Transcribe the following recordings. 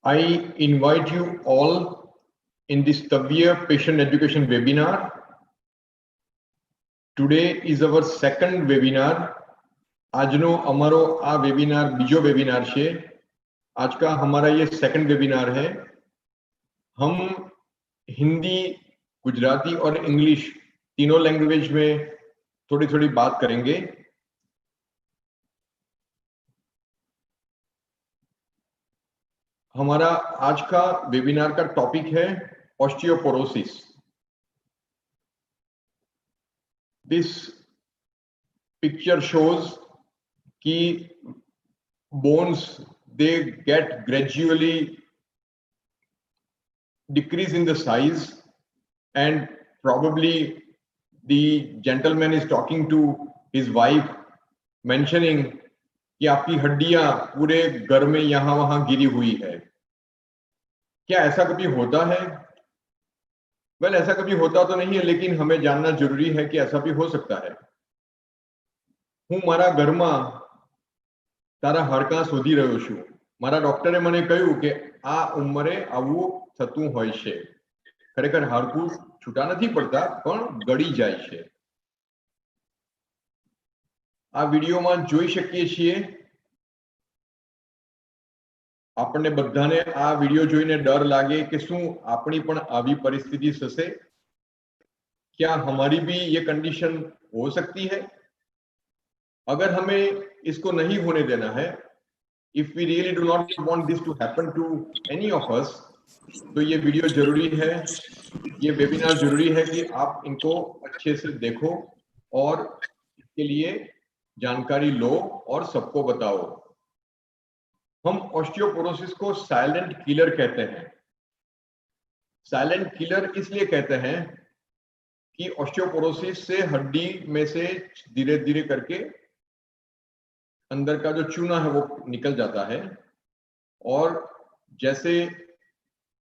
I invite you all in this Tavia Patient Education webinar. Today is our second webinar. આજનો અમારો આ webinar બીજો webinar છે. आज का हमारा ये सेकंड वेबिनार है. हम हिंदी, गुजराती और इंग्लिश तीनों लैंग्वेज में थोड़ी थोड़ी बात करेंगे. हमारा आज का वेबिनार का टॉपिक है ऑस्टियोपोरोसिस. दिस पिक्चर शोज कि bones they get gradually decrease in the size, and probably the gentleman is talking to his wife mentioning कि आपकी हड्डियां पूरे घर में यहां वहां गिरी हुई है. क्या ऐसा कभी होता है? वेल, ऐसा कभी होता तो नहीं है, लेकिन हमें जानना जरूरी है कि ऐसा भी हो सकता है. હું મારા ઘરમાં તારા હાડકાં શોધી રહ્યો છું. મારા ડોક્ટરે મને કહ્યું કે આ ઉંમરે આવું થતું હોય છે. ખરેખર હાડકું છૂટા નથી પડતા, પણ ગળી જાય છે. આ વિડીયોમાં જોઈ શકીએ છીએ. આપણને બધાને આ વિડીયો જોઈને ડર લાગે કે શું આપણી પણ આવી પરિસ્થિતિ થશે? क्या हमारी भी ये कंडीशन हो सकती है? अगर हमें इसको नहीं होने देना है, if we really do not want this to happen to any of us, तो ये वीडियो जरूरी है, ये वेबिनार जरूरी है कि आप इनको अच्छे से देखो और इसके लिए जानकारी लो और सबको बताओ. हम ऑस्टियोपोरोसिस को साइलेंट किलर कहते हैं. साइलेंट किलर इसलिए कहते हैं कि ऑस्टियोपोरोसिस से हड्डी में से धीरे धीरे करके अंदर का जो चूना है वो निकल जाता है, और जैसे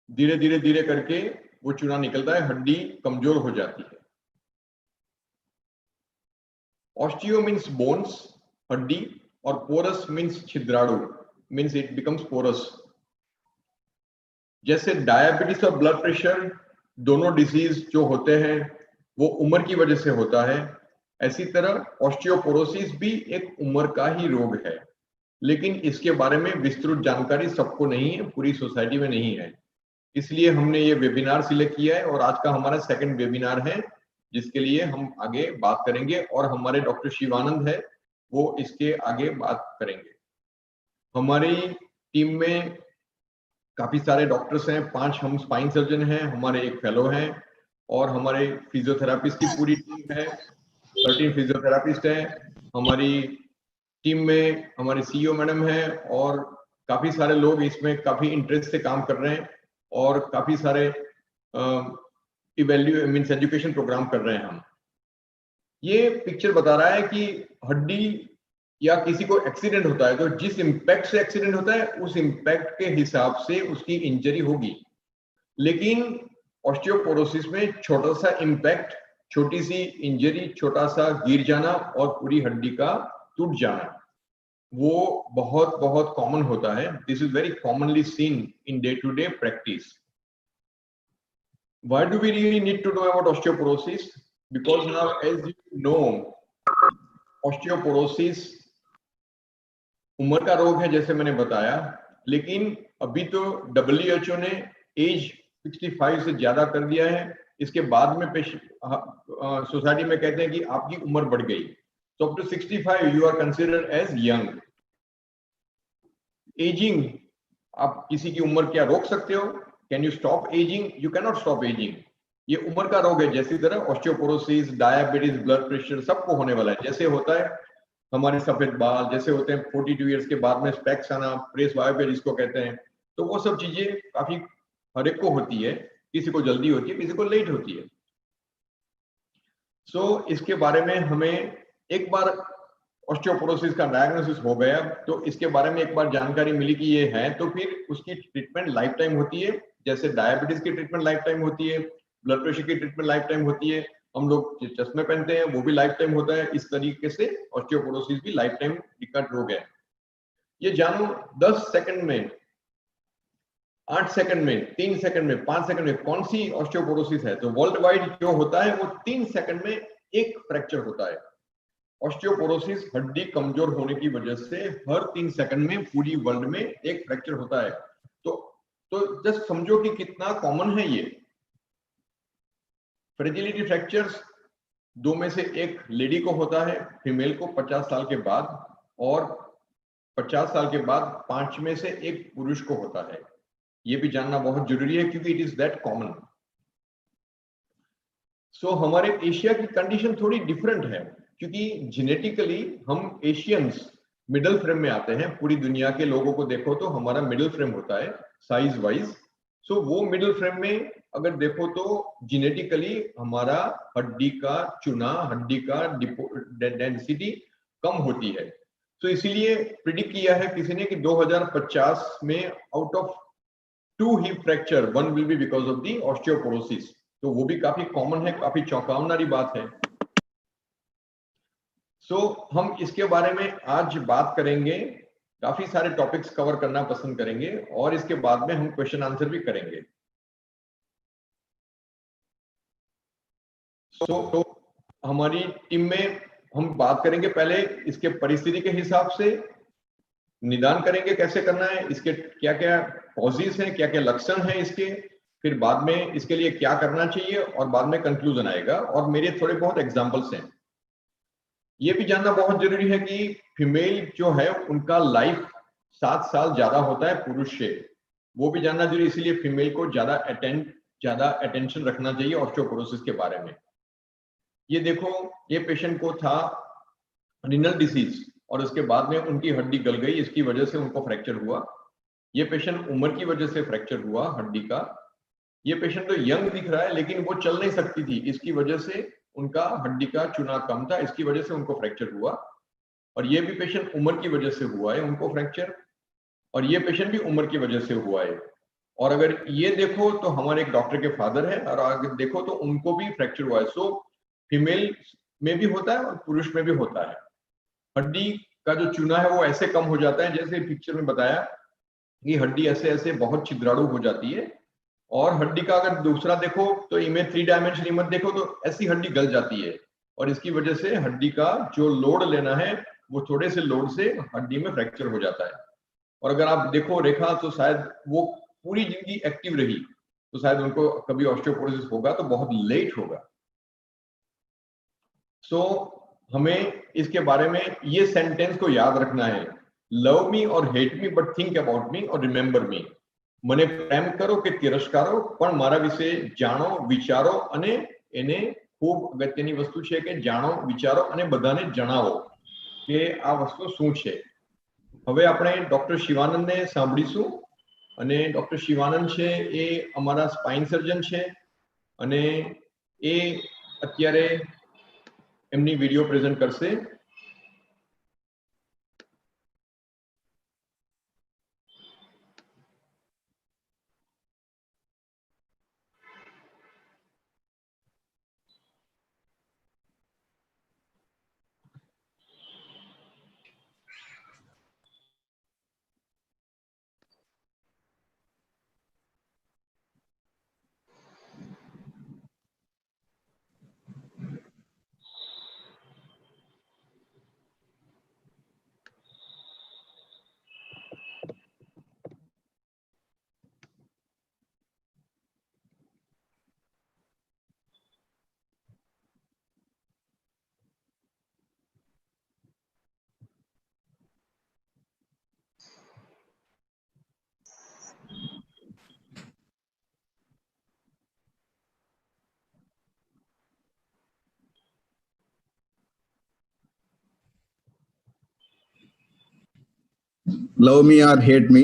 धीरे धीरे धीरे करके वो चूना निकलता है, हड्डी कमजोर हो जाती है. ऑस्टियो मीन्स बोन्स, हड्डी, और पोरस मीन्स छिद्राणु, मीन्स इट बिकम्स पोरस. जैसे डायबिटीज और ब्लड प्रेशर दोनों डिजीज जो होते हैं वो उम्र की वजह से होता है, ऐसी तरह ऑस्टियोपोरोसिस भी एक उम्र का ही रोग है. लेकिन इसके बारे में विस्तृत जानकारी सबको नहीं है, पूरी सोसाइटी में नहीं है. इसलिए हमने ये वेबिनार सिलेक्ट किया है और आज का हमारा सेकंड वेबिनार है, जिसके लिए हम आगे बात करेंगे, और हमारे डॉक्टर शिवानंद है वो इसके आगे बात करेंगे. हमारी टीम में काफी सारे डॉक्टर्स हैं. 5 हम स्पाइन सर्जन हैं, हमारे एक फेलो हैं, और हमारे फिजियोथेरापिस्ट की पूरी टीम है. 13 फिजियोथेरापिस्ट हैं. हमारी टीम में हमारी सीईओ मैडम है, और काफी सारे लोग इसमें काफी इंटरेस्ट से काम कर रहे हैं, और काफी सारे मीन्स एजुकेशन प्रोग्राम कर रहे हैं हम. ये पिक्चर बता रहा है कि हड्डी या किसी को एक्सीडेंट होता है तो जिस इंपैक्ट से एक्सीडेंट होता है उस इंपैक्ट के हिसाब से उसकी इंजरी होगी. लेकिन ऑस्टियोपोरोसिस में छोटा सा इंपैक्ट, छोटी सी इंजरी, छोटा सा गिर जाना और पूरी हड्डी का टूट जाना, वो बहुत बहुत कॉमन होता है. This is very commonly seen in day to day practice. Why do we really need to know about osteoporosis? Because now, as you know, osteoporosis उम्र का रोग है, जैसे मैंने बताया. लेकिन अभी तो WHO ने एज 65 से ज्यादा कर दिया है. इसके बाद में सोसाइटी में कहते हैं कि आपकी उम्र बढ़ गई, तो up to 65 you are considered as young. Ageing, आप किसी की उम्र क्या रोक सकते हो? Can you stop ageing? You can not stop ageing. ये उम्र का रोग है. जैसी तरह ऑस्टियोपोरोसिस, डायबिटीज, ब्लड प्रेशर सबको होने वाला है. जैसे होता है हमारे सफेद बाल, जैसे होते हैं 42 इयर्स के बाद में स्पेक्स आना, प्रेस वायोपिया जिसको कहते हैं, तो वो सब चीजें काफी हर एक को होती है. किसी को जल्दी होती है, किसी को लेट होती है. सो इसके बारे में हमें एक बार ऑस्टियोपोरोसिस का डायग्नोसिस हो गया तो इसके बारे में एक बार जानकारी मिली कि ये है, तो फिर उसकी ट्रीटमेंट लाइफ टाइम होती है. जैसे डायबिटीज की ट्रीटमेंट लाइफ टाइम होती है, ब्लड प्रेशर की ट्रीटमेंट लाइफ टाइम होती है, हम लोग चश्मे पहनते हैं वो भी लाइफ टाइम होता है. इस तरीके से ऑस्टियोपोरोसिस भी लाइफ टाइम विकट रोग है. ये जानो 10 सेकंड में 8 सेकंड में, 3 सेकंड में, 5 सेकंड में कौन सी ऑस्टियोपोरोसिस है? तो वर्ल्ड वाइड जो होता है वो 3 सेकंड में एक फ्रैक्चर होता है। ऑस्टियोपोरोसिस हड्डी कमजोर होने की वजह से हर 3 सेकंड में पूरी वर्ल्ड में एक फ्रैक्चर होता है। तो जस्ट समझो कि कितना कॉमन है ये। फ्रेजिलिटी फ्रैक्चर्स 2 में से एक लेडी को होता है, फीमेल को 50 साल के बाद, और 50 साल के बाद 5 में से एक पुरुष को होता है। ये भी जानना बहुत जरूरी है क्योंकि इट इज दैट कॉमन। सो हमारे एशिया की कंडीशन थोड़ी डिफरेंट है क्योंकि जेनेटिकली हम एशियंस मिडिल फ्रेम में आते हैं। पूरी दुनिया के लोगों को देखो तो हमारा मिडिल फ्रेम होता है साइज वाइज। सो वो मिडिल फ्रेम में अगर देखो तो जेनेटिकली हमारा हड्डी का चुना, हड्डी का डेंसिटी कम होती है। तो इसीलिए प्रिडिक्ट किया है किसी ने कि 2050 में out of 2 hip fracture 1 will be because of the osteoporosis. तो वो भी काफी कॉमन है, काफी चौंकावनारी बात है। सो हम इसके बारे में आज बात करेंगे, काफी सारे टॉपिक्स कवर करना पसंद करेंगे और इसके बाद में हम क्वेश्चन आंसर भी करेंगे। तो हमारी टीम में हम बात करेंगे पहले इसके परिस्थिति के हिसाब से, निदान करेंगे कैसे करना है, इसके क्या क्या कॉजेस हैं, क्या क्या लक्षण हैं इसके, फिर बाद में इसके लिए क्या करना चाहिए और बाद में कंक्लूजन आएगा और मेरे थोड़े बहुत एग्जांपल्स हैं। ये भी जानना बहुत जरूरी है कि फीमेल जो है उनका लाइफ 7 साल ज्यादा होता है पुरुष से, वो भी जानना जरूरी, इसीलिए फीमेल को ज्यादा अटेंशन रखना चाहिए ऑस्टियोपोरोसिस के बारे में। ये देखो, ये पेशेंट को था रिनल डिसीज और उसके बाद में उनकी हड्डी गल गई, इसकी वजह से उनको फ्रैक्चर हुआ। ये पेशेंट उम्र की वजह से फ्रैक्चर हुआ हड्डी का। ये पेशेंट तो यंग दिख रहा है लेकिन वो चल नहीं सकती थी, इसकी वजह से उनका हड्डी का चुना कम था, इसकी वजह से उनको फ्रैक्चर हुआ। और ये भी पेशेंट उम्र की वजह से हुआ है उनको फ्रैक्चर, और ये पेशेंट भी उम्र की वजह से हुआ है। और अगर ये देखो तो हमारे एक डॉक्टर के फादर है और अगर देखो तो उनको भी फ्रैक्चर हुआ है। सो फीमेल में भी होता है और पुरुष में भी होता है। हड्डी का जो चूना है वो ऐसे कम हो जाता है, जैसे पिक्चर में बताया कि हड्डी ऐसे ऐसे बहुत छिद्राणु हो जाती है। और हड्डी का अगर दूसरा देखो तो इमेज 3 डायमेंशन इमेज देखो तो ऐसी हड्डी गल जाती है और इसकी वजह से हड्डी का जो लोड लेना है वो थोड़े से लोड से हड्डी में फ्रैक्चर हो जाता है। और अगर आप देखो रेखा तो शायद वो पूरी जिंदगी एक्टिव रही तो शायद उनको कभी ऑस्टियोपोरोसिस होगा तो बहुत लेट होगा। सो हमें इसके बारे में ये सेंटेंस को याद रखना है, लव मी और hate me but think about me और रिमेंबर मी। મને પ્રેમ કરો કે તિરસ્કારો પણ મારા વિશે જાણો, વિચારો અને એને ખૂબ અગત્યની વસ્તુ છે કે જાણો, વિચારો અને બધાને જણાવો કે આ વસ્તુ શું છે। હવે આપણે ડોક્ટર શિવાનંદને સાંભળીશું અને ડોક્ટર શિવાનંદ છે એ અમારા સ્પાઇન સર્જન છે અને એ અત્યારે એમની વિડિયો પ્રેઝન્ટ કરશે। Love me or hate me,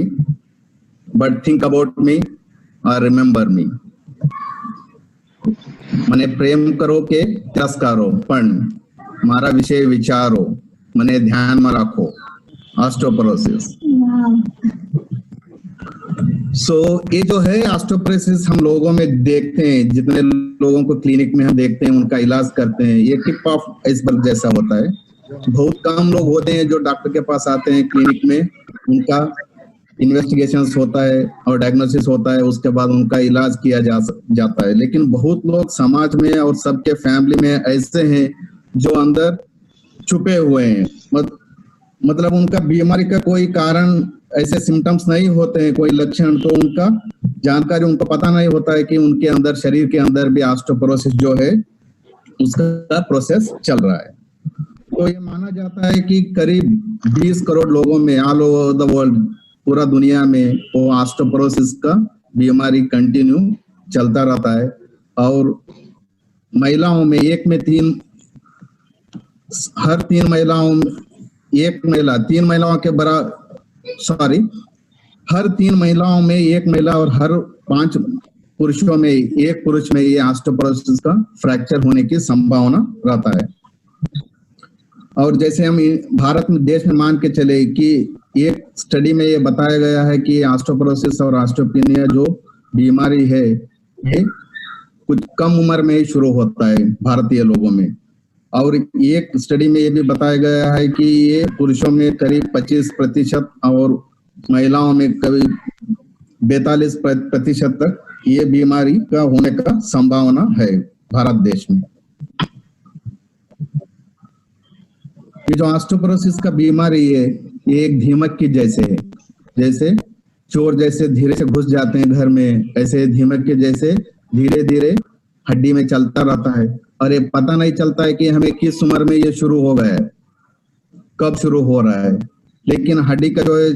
but think about me or remember me. મને પ્રેમ કરો કે તિરસ્કારો પણ મારા વિશે વિચારો, મને ધ્યાનમાં રાખો। ऑस्टियोपोरोसिस। सो ये जो है ऑस्टियोपोरोसिस हम लोगों में देखते हैं, जितने लोगों को क्लिनिक में हम देखते हैं उनका इलाज करते हैं, ये टिप ऑफ आइसबर्ग जैसा होता है। बहुत कम लोग होते हैं जो डॉक्टर के पास आते हैं क्लिनिक में, उनका इन्वेस्टिगेशंस होता है और डायग्नोसिस होता है, उसके बाद उनका इलाज किया जाता है। लेकिन बहुत लोग समाज में और सबके फैमिली में ऐसे हैं जो अंदर छुपे हुए हैं, मतलब उनका बीमारी का कोई कारण, ऐसे सिम्टम्स नहीं होते हैं, कोई लक्षण, तो उनका जानकारी उनको पता नहीं होता है कि उनके अंदर, शरीर के अंदर भी ऑस्टियोपोरोसिस जो है उसका प्रोसेस चल रहा है। तो ये माना जाता है कि करीब 20 करोड़ लोगों में ऑल ओवर द वर्ल्ड, पूरा दुनिया में वो ऑस्टियोपोरोसिस का बीमारी कंटिन्यू चलता रहता है। और महिलाओं में हर 3 महिलाओं में हर 3 महिलाओं में 1 महिला और हर 5 पुरुषों में 1 पुरुष में ये ऑस्टियोपोरोसिस का फ्रैक्चर होने की संभावना रहता है। और जैसे हम भारत में देश में मान के चले कि एक स्टडी में ये बताया गया है कि ऑस्टियोपोरोसिस और ऑस्टियोपेनिया जो बीमारी है ये कुछ कम उम्र में ही शुरू होता है भारतीय लोगों में। और एक स्टडी में ये भी बताया गया है कि ये पुरुषों में करीब 25% और महिलाओं में करीब 42% तक ये बीमारी का होने का संभावना है भारत देश में। ये जो ऑस्टियोपोरोसिस का बीमारी है ये एक दीमक की जैसे है, जैसे चोर जैसे धीरे से घुस जाते हैं घर में, ऐसे दीमक के जैसे धीरे धीरे हड्डी में चलता रहता है। और ये पता नहीं चलता है कि हमें किस उम्र में ये शुरू हो गया है, कब शुरू हो रहा है। लेकिन हड्डी का जो है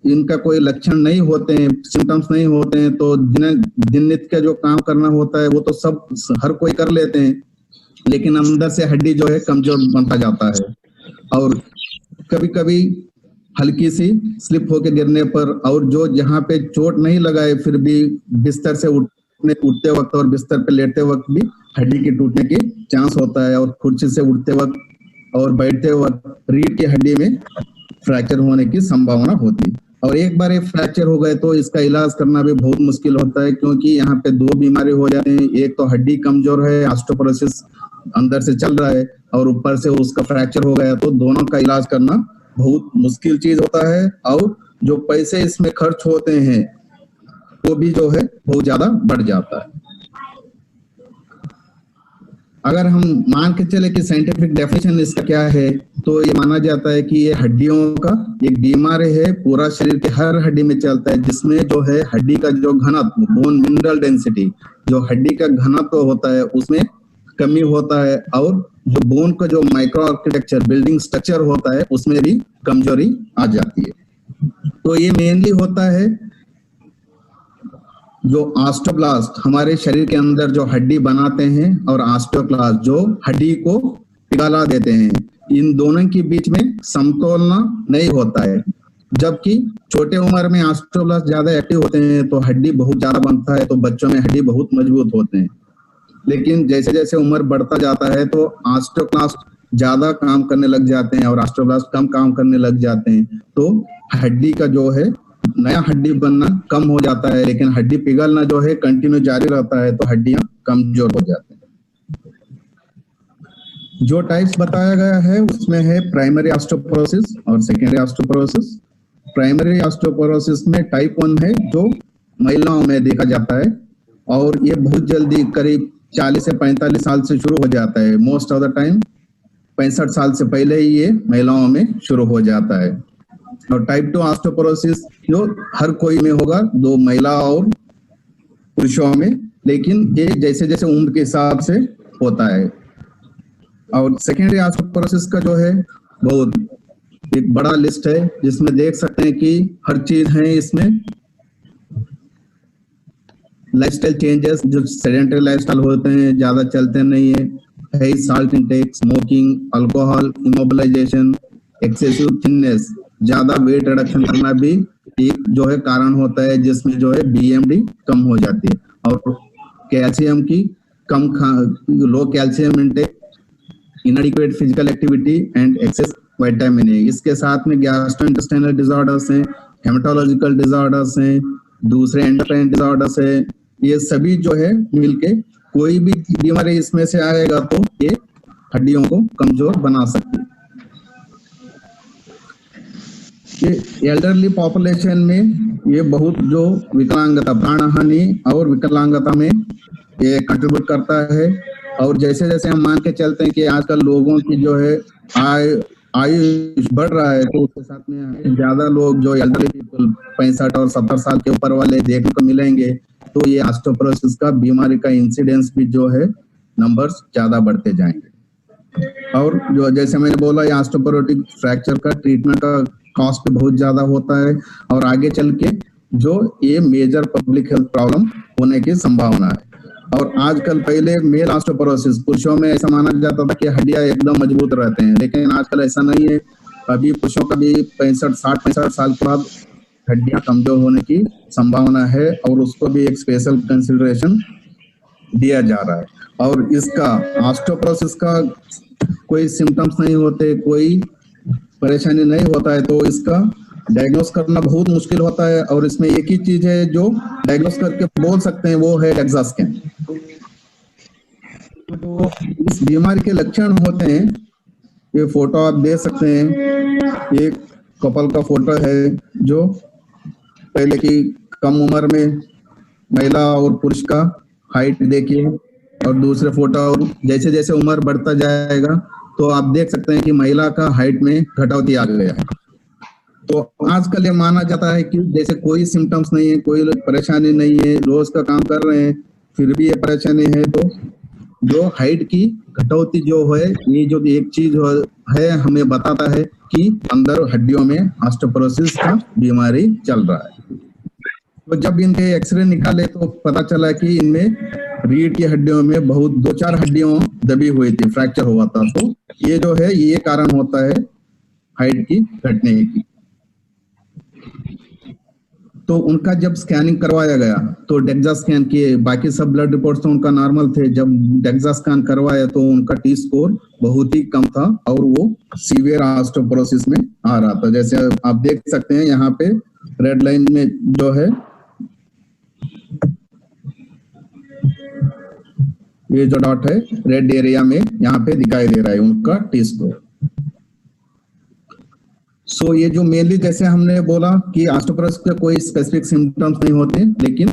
इनका कोई लक्षण नहीं होते हैं, सिम्टम्स नहीं होते हैं, तो दिन नित्य का जो काम करना होता है वो तो सब हर कोई कर लेते हैं, लेकिन अंदर से हड्डी जो है कमजोर बनता जाता है। और कभी कभी हल्की सी स्लिप होके गिरने पर, और जो जहाँ पे चोट नहीं लगा है फिर भी बिस्तर से उठते वक्त और बिस्तर पे लेटते वक्त भी हड्डी के टूटने की चांस होता है। और कुर्सी से उठते वक्त और बैठते वक्त रीढ़ की हड्डी में फ्रैक्चर होने की संभावना होती है। और एक बार ये फ्रैक्चर हो गए तो इसका इलाज करना भी बहुत मुश्किल होता है, क्योंकि यहाँ पे 2 बीमारी हो जाते हैं। एक तो हड्डी कमजोर है, ऑस्टियोपोरोसिस अंदर से चल रहा है, और ऊपर से उसका फ्रैक्चर हो गया, तो दोनों का इलाज करना बहुत मुश्किल चीज होता है। और जो पैसे इसमें खर्च होते हैं वो भी जो है बहुत ज्यादा बढ़ जाता है। अगर हम मान के चले कि साइंटिफिक डेफिनेशन इसका क्या है, तो ये माना जाता है कि ये हड्डियों का एक बीमारी है, पूरा शरीर के हर हड्डी में चलता है, जिसमें जो है हड्डी का जो घनत्व, बोन मिनरल डेंसिटी, जो हड्डी का घनत्व होता है उसमें कमी होता है, और जो बोन का जो माइक्रो आर्किटेक्चर, बिल्डिंग स्ट्रक्चर होता है उसमें भी कमजोरी आ जाती है। तो ये मेनली होता है जो ऑस्टियोब्लास्ट हमारे शरीर के अंदर जो हड्डी बनाते हैं, और ऑस्टियोक्लास्ट जो हड्डी को पिघला देते हैं, इन दोनों के बीच में समतोलन नहीं होता है। जबकि छोटे उम्र में ऑस्टियोब्लास्ट ज्यादा एक्टिव होते हैं तो हड्डी बहुत ज्यादा बनता है, तो बच्चों में हड्डी बहुत मजबूत होते हैं। लेकिन जैसे जैसे उम्र बढ़ता जाता है तो ऑस्टियोक्लास्ट ज्यादा काम करने लग जाते हैं और ऑस्टियोब्लास्ट कम काम करने लग जाते हैं, तो हड्डी का जो है नया हड्डी बनना कम हो जाता है, लेकिन हड्डी पिघलना जो है कंटिन्यू जारी रहता है, तो हड्डियां कमजोर हो जाती हैं। जो टाइप्स बताया गया है उसमें है प्राइमरी ऑस्टियोपोरोसिस और सेकेंडरी ऑस्टियोपोरोसिस। प्राइमरी ऑस्टियोपोरोसिस में टाइप 1 है जो महिलाओं में देखा जाता है, और ये बहुत जल्दी करीब 40 से 45 साल से शुरू हो जाता है। मोस्ट ऑफ द टाइम 65 साल से पहले ही ये महिलाओं में शुरू हो जाता है। और टाइप 2 ऑस्टियोपोरोसिस जो हर कोई में होगा, 2 महिला और पुरुषों में, लेकिन ये जैसे जैसे उम्र के हिसाब से होता है। और सेकेंडरी ऑस्टियोपोरोसिस का जो है बहुत एक बड़ा लिस्ट है, जिसमें देख सकते हैं कि हर चीज है इसमें। लाइफस्टाइल चेंजेस, जो सेडेंटरी लाइफस्टाइल होते हैं, ज्यादा चलते नहीं है, salt intake, smoking, alcohol, immobilisation, excessive thinness, ज्यादा वेट रिडक्शन करना भी एक जो है कारण होता है, जिसमें जो है बीएमडी कम हो जाती है। और कैल्शियम की low calcium intake, inadequate physical activity and excess vitamin A. इसके साथ में गैस्ट्रोइंटेस्टाइनल डिसऑर्डर्स हैं, हेमेटोलॉजिकल डिसऑर्डर्स हैं, दूसरे एंडोक्राइन डिसऑर्डर्स है। ये सभी जो है मिलके कोई भी बीमारी इसमें से आएगा तो ये हड्डियों को कमजोर बना सकती है। ये एल्डरली पॉपुलेशन में ये बहुत जो विकलांगता, प्राण हानि और विकलांगता में ये कंट्रीब्यूट करता है। और जैसे जैसे हम मान के चलते हैं कि आजकल लोगों की जो है आयु बढ़ रहा है, तो उसके साथ में ज्यादा लोग जो एल्डरली पीपल 65 और 70 साल के ऊपर वाले देखने को मिलेंगे, तो ये ऑस्टियोपोरोसिस का बीमारी का इंसिडेंस भी जो है नंबर्स ज्यादा बढ़ते जाएंगे। और जो जैसे मैंने बोला, ये ऑस्टियोपोरोटिक फ्रैक्चर का ट्रीटमेंट का कॉस्ट बहुत ज्यादा होता है और आगे चल के जो ये मेजर पब्लिक हेल्थ प्रॉब्लम होने की संभावना है। और आजकल पहले मेल ऑस्टियोपोरोसिस पुरुषों में ऐसा माना जाता था कि हड्डियां एकदम मजबूत रहते हैं, लेकिन आजकल ऐसा नहीं है। अभी पुरुषों का भी 65 साल के बाद हड्डियां कमजोर होने की संभावना है और उसको भी एक स्पेशल कंसिडरेशन दिया जा रहा है। और इसका ऑस्टियोपोरोसिस का कोई सिम्टम्स नहीं होते, कोई परेशानी नहीं होता है, तो इसका डायग्नोस करना बहुत मुश्किल होता है। और इसमें एक ही चीज है जो डायग्नोस करके बोल सकते हैं, वो है डेक्सा स्कैन। तो इस बीमारी के लक्षण होते हैं, ये फोटो आप देख सकते हैं, एक कपल का फोटो है जो पहले की कम उम्र में महिला और पुरुष का हाइट देखिए, और दूसरे फोटो और जैसे जैसे उम्र बढ़ता जाएगा तो आप देख सकते हैं कि महिला का हाइट में घटौती आ गया है। तो आजकल ये माना जाता है कि जैसे कोई सिम्टम्स नहीं है, कोई परेशानी नहीं है, रोज का काम कर रहे हैं, फिर भी ये परेशानी है, तो जो हाइट की घटौती जो है, ये जो एक चीज है हमें बताता है कि अंदर हड्डियों में ऑस्टियोपोरोसिस का बीमारी चल रहा है। तो जब इनके एक्सरे निकाले तो पता चला कि इनमें रीढ़ की हड्डियों में बहुत 2-4 हड्डियों दबी हुई थी, फ्रैक्चर हुआ था। तो ये जो है ये कारण होता है हाइट की घटने की। तो उनका जब स्कैनिंग करवाया गया तो डेक्सा स्कैन किए, बाकी सब ब्लड रिपोर्ट्स तो उनका नॉर्मल थे। जब डेक्सा स्कैन करवाया तो उनका टी स्कोर बहुत ही कम था और वो सीवियर ऑस्टियोपोरोसिस में आ रहा था। जैसे आप देख सकते हैं यहाँ पे रेड लाइन में जो है ये जो डॉट है रेड एरिया में यहाँ पे दिखाई दे रहा है उनका टी स्कोर। सो ये जो मेनली जैसे हमने बोला कि ऑस्टियोपोरोसिस के कोई स्पेसिफिक सिम्टम्स नहीं होते, लेकिन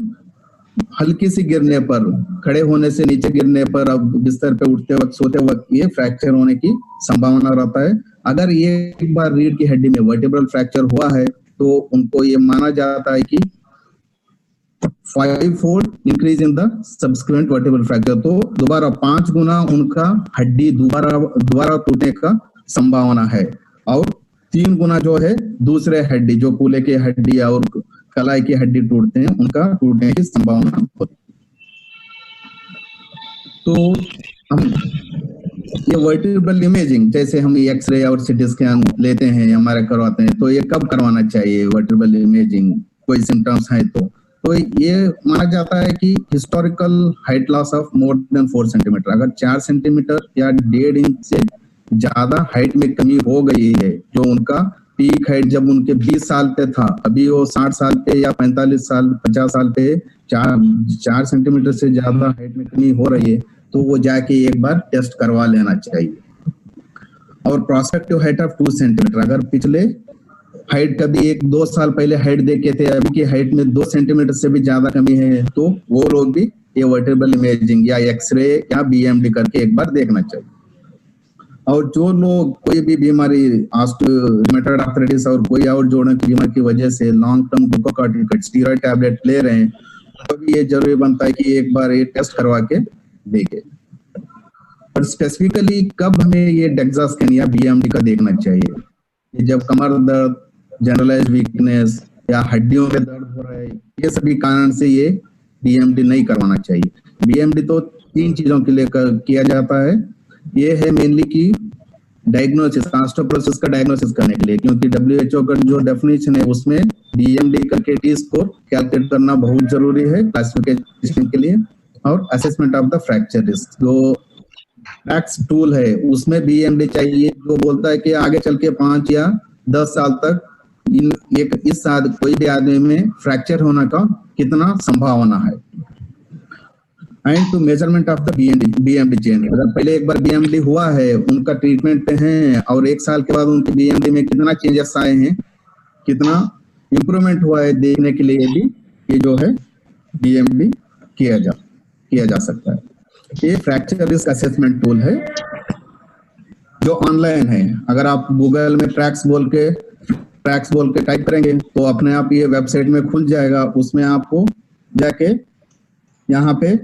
हल्की सी गिरने पर, खड़े होने से नीचे गिरने पर, अब बिस्तर पे उठते वक्त, सोते वक्त ये फ्रैक्चर होने की संभावना रहता है। अगर ये एक बार रीढ़ की हड्डी में वर्टिब्रल फ्रैक्चर हुआ है तो उनको ये माना जाता है कि 5-fold increase in the subsequent vertebral fracture, तो दोबारा 5 गुना उनका हड्डी दोबारा टूटने का संभावना है। और 3 गुना जो है दूसरे हड्डी, जो कूल्हे की हड्डी और कलाई की हड्डी टूटते हैं, उनका टूटने की संभावना होती है। तो हम ये वर्टिब्रल इमेजिंग, जैसे हम एक्सरे और सीटी स्कैन लेते हैं, हमारे करवाते हैं, तो ये कब करवाना चाहिए वर्टिब्रल इमेजिंग, कोई सिम्टम्स है तो ये माना जाता है कि historical height loss of more than 4 centimetre, अगर 4 सेंटीमीटर या 1.5 इंच से ज्यादा हाइट में कमी हो गई है, जो उनका पीक हाइट जब उनके 20 साल पे था, अभी वो 60 साल पे या 45 साल 50 साल पे 4 सेंटीमीटर से ज्यादा हाइट में कमी हो रही है, तो वो जाके एक बार टेस्ट करवा लेना चाहिए। और प्रोस्पेक्टिव हाइट ऑफ 2 सेंटीमीटर, अगर पिछले हाइट का भी 1-2 साल पहले हाइट देखे थे, अभी की हाइट में 2 सेंटीमीटर से भी ज्यादा कमी है, तो वो लोग भी ये वर्टिब्रल इमेजिंग या एक्सरे या बीएमडी करके एक बार देखना चाहिए। और जो लोग कोई भी बीमारी, रूमेटॉइड आर्थराइटिस और कोई और जोड़ों की बीमारी की वजह से लॉन्ग टर्म ग्लूकोकॉर्टिकोइड स्टेरॉइड टैबलेट ले रहे हैं, तो भी ये जरूरी बनता है कि एक बार ये टेस्ट करवा के देखें। और स्पेसिफिकली कब हमें ये डेक्सा स्कैन या बीएमडी का देखना चाहिए? जब कमर दर्द, जनरलाइज्ड वीकनेस या हड्डियों में दर्द हो रहा है, ये सभी कारण से ये बीएमडी नहीं करवाना चाहिए। बीएमडी तो 3 चीजों के लिए किया जाता है। ये है मेनली की डायग्नोसिस, ऑस्टियोपोरोसिस का डायग्नोसिस करने के लिए, क्योंकि WHO का जो डेफिनेशन है उसमें बीएमडी करके टी स्कोर कैलकुलेट करना बहुत जरूरी है क्लासिफिकेशन के लिए। और assessment of the fracture risk, जो टैक्स टूल है उसमें बीएमडी चाहिए, जो बोलता है कि आगे चल के 5 या 10 साल तक इस साल कोई भी आदमी में फ्रैक्चर होने का कितना संभावना है। And to measurement of the BMD change, अगर पहले एक बार बीएमडी हुआ है, उनका ट्रीटमेंट पे हैं और 1 साल के बाद उनके बीएमडी में कितना चेंजेस आए हैं, कितना इम्प्रूवमेंट हुआ है देखने के लिए भी ये जो है बीएमडी किया जा सकता है। ये फ्रैक्चर रिस्क असेसमेंट टूल है जो ऑनलाइन है। अगर आप गूगल में ट्रैक्स बोल के टाइप करेंगे तो अपने आप ये वेबसाइट में खुल जाएगा। उसमें आपको जाके यहाँ पे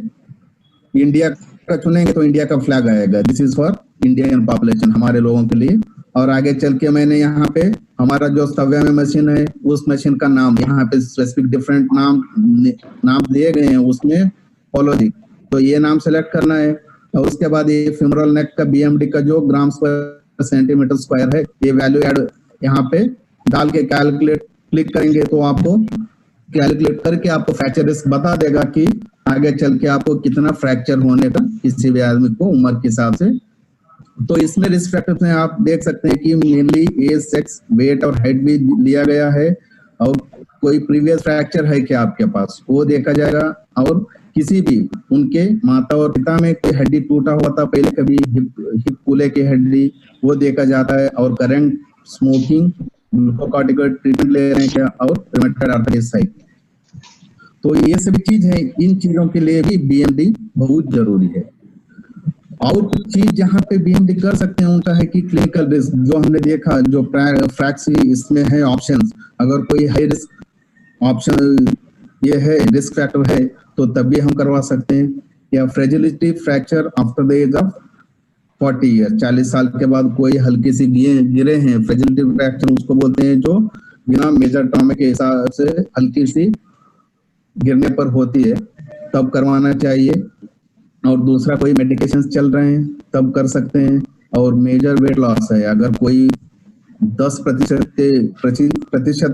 इंडिया का चुनेंगे तो इंडिया का फ्लैग आएगा, this is for Indian population, हमारे लोगों के लिए। और आगे चल के मैंने यहाँ पे हमारा जो सव्या में मशीन है उस मशीन का नाम यहाँ पे स्पेसिफिक डिफरेंट नाम दिए गए हैं, उसमें फॉलोजिक, तो ये नाम सेलेक्ट करना है। और उसके बाद ये फिमरल नेक का बीएमडी का जो ग्राम्स पर सेंटीमीटर स्क्वायर है ये वैल्यू एड यहाँ पे डाल के कैलकुलेट क्लिक करेंगे तो आपको कैलकुलेट करके आपको फ्रैक्चर रिस्क बता देगा कि आगे चल के आपको कितना फ्रैक्चर होने का किसी भी आदमी को उम्र के हिसाब से। तो इसमें रिस्क फैक्टर्स में आप देख सकते हैं कि मेनली एज, सेक्स, वेट और हाइट भी लिया गया है, और कोई प्रीवियस फ्रैक्चर है क्या आपके पास वो देखा जाएगा, और किसी भी उनके माता और पिता में कोई हड्डी टूटा हुआ था पहले, कभी हिप कूले की हड्डी, वो देखा जाता है, और करंट स्मोकिंग, ग्लूकोकॉर्टिकॉइड ट्रीटमेंट ले रहे हैं क्या, और रूमेटॉइड आर्थराइटिस है। तो ये सभी चीज है, इन चीजों के लिए भी बीएमडी बहुत जरूरी है। और कुछ चीज जहाँ पे बीएमडी कर सकते हैं उनका है कि क्लिनिकल रिस्क, जो हमने देखा जो फ्रैक्स इसमें है ऑप्शंस, अगर कोई हाई रिस्क ऑप्शन ये है रिस्क फैक्टर है तो तब भी हम करवा सकते हैं। या fragility fracture after the age of 40 year, 40 साल के बाद कोई हल्की सी गिरे हैं, फ्रेजिलिटी फ्रैक्चर उसको बोलते हैं, जो बिना मेजर ट्रॉमा के हिसाब से हल्की सी गिरने पर होती है, तब करवाना चाहिए। और दूसरा कोई मेडिकेशन चल रहे हैं तब कर सकते हैं। और मेजर वेट लॉस है, अगर कोई 10%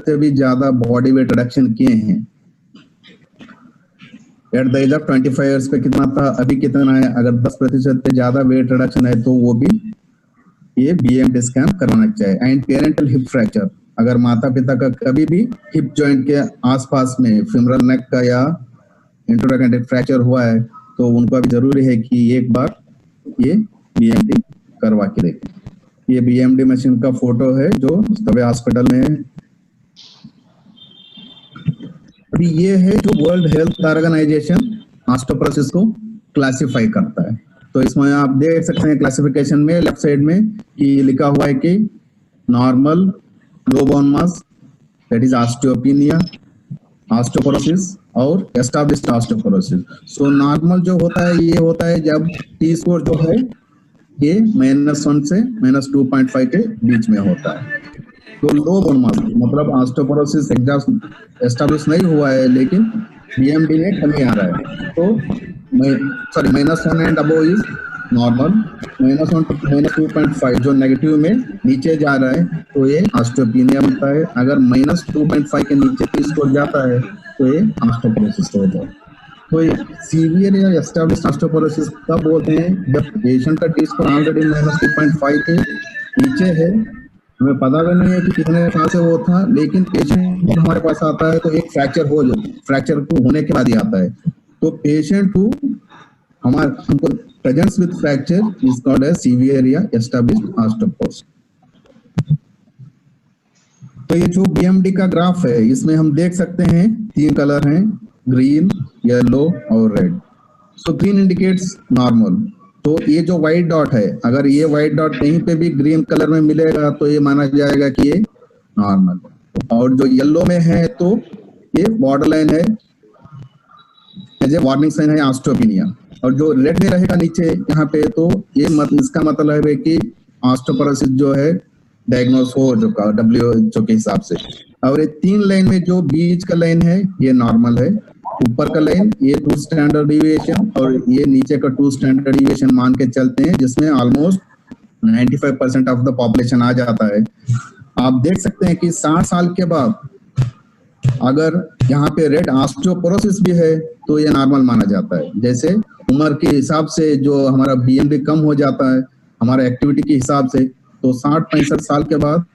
से भी ज्यादा बॉडी वेट रिडक्शन किए हैं at the age of 25 years पे कितना था, अभी कितना है, अगर 10% से ज्यादा वेट रिडक्शन है तो वो भी ये बीएमडी स्कैन करवाना चाहिए। एंड पेरेंटल हिप फ्रैक्चर, अगर माता पिता का कभी भी हिप जॉइंट के आसपास में फिमरल नेक का या इंट्रोडक्टेड फ्रैक्चर हुआ है तो उनको भी जरूरी है कि एक बार ये बीएमडी करवा के देखें। ये बीएमडी मशीन का फोटो है जो सव्या हॉस्पिटल में है। अभी ये है जो वर्ल्ड हेल्थ ऑर्गेनाइजेशन ऑस्टियोपोरोसिस को क्लासिफाई करता है। तो इसमें आप देख सकते हैं क्लासिफिकेशन में लेफ्ट साइड में कि लिखा हुआ है कि normal, low bone mass, that is osteopenia, osteoporosis और एस्टैब्लिश्ड ऑस्टियोपोरोसिस। सो नॉर्मल जो होता है ये होता है जब टी स्कोर जो है ये -1 से -2.5 के बीच में होता है। तो लो बोन मास मतलब ऑस्टियोपोरोसिस एस्टैब्लिश नहीं हुआ है लेकिन बीएमडी में कमी आ रहा है, तो -1 and above is normal, -1 to -2.5 जो नेगेटिव में नीचे जा रहा है तो ये ऑस्टियोपेनिया बनता है। अगर -2.5 के नीचे टी स्कोर जाता है तो ये ऑस्टियोपोरोसिस होता है। तो ये सीवियर या एस्टैब्लिश्ड ऑस्टियोपोरोसिस कब बोलते हैं, जब पेशेंट का टी स्कोर ऑलरेडी -2.5 के नीचे है, हमें पता भी नहीं है कि कितने साल से वो था, लेकिन पेशेंट हमारे पास आता है तो एक फ्रैक्चर को होने के बाद ही आता है। तो पेशेंट को हमको presence with fracture is called as severe या एस्टैब्लिश्ड ऑस्टियोपोरोसिस। तो ये जो बीएमडी का ग्राफ है इसमें हम देख सकते हैं 3 कलर हैं, ग्रीन, येलो और red. So green indicates normal, तो ये जो व्हाइट डॉट है, अगर ये व्हाइट डॉट कहीं पे भी ग्रीन कलर में मिलेगा तो ये माना जाएगा कि ये नॉर्मल। और जो येलो में है तो ये बॉर्डर लाइन है, एज ए वार्निंग साइन है ऑस्टियोपेनिया। और जो रेड में रहेगा नीचे यहाँ पे तो ये इसका मतलब है कि ऑस्टियोपोरोसिस जो है डायग्नोस हो चुका WHO के हिसाब से। और ये 3 लाइन में जो बीच का लाइन है ये नॉर्मल है, ऊपर का लाइन ये 2 स्टैंडर्ड डिविएशन और ये नीचे का 2 स्टैंडर्ड डिविएशन मान के चलते हैं, जिसमें ऑलमोस्ट 95% ऑफ द पॉपुलेशन आ जाता है। आप देख सकते हैं कि 60 साल के बाद अगर यहाँ पे रेड ऑस्टियोपोरोसिस भी है तो ये नॉर्मल माना जाता है। जैसे उम्र के हिसाब से जो हमारा बीएमडी कम हो जाता है हमारा एक्टिविटी के हिसाब से, तो 60-65 साल के बाद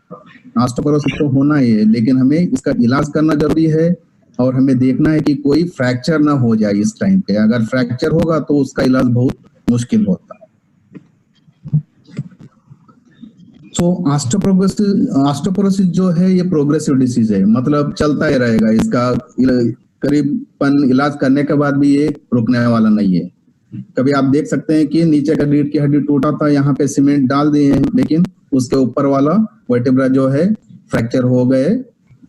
ऑस्टियोपोरोसिस तो होना ही है, लेकिन हमें इसका इलाज करना जरूरी है और हमें देखना है कि कोई फ्रैक्चर ना हो जाए इस टाइम पे। अगर फ्रैक्चर होगा तो उसका इलाज बहुत मुश्किल होता है। सो ऑस्टियोपोरोसिस जो है ये प्रोग्रेसिव डिसीज है, मतलब चलता ही रहेगा। इसका करीबन इलाज करने के बाद भी ये रुकने वाला नहीं है। कभी आप देख सकते हैं कि नीचे का रीढ़ की हड्डी टूटा था, यहाँ पे सीमेंट डाल दिए हैं, लेकिन उसके ऊपर वाला वर्टेब्रा जो है फ्रैक्चर हो गए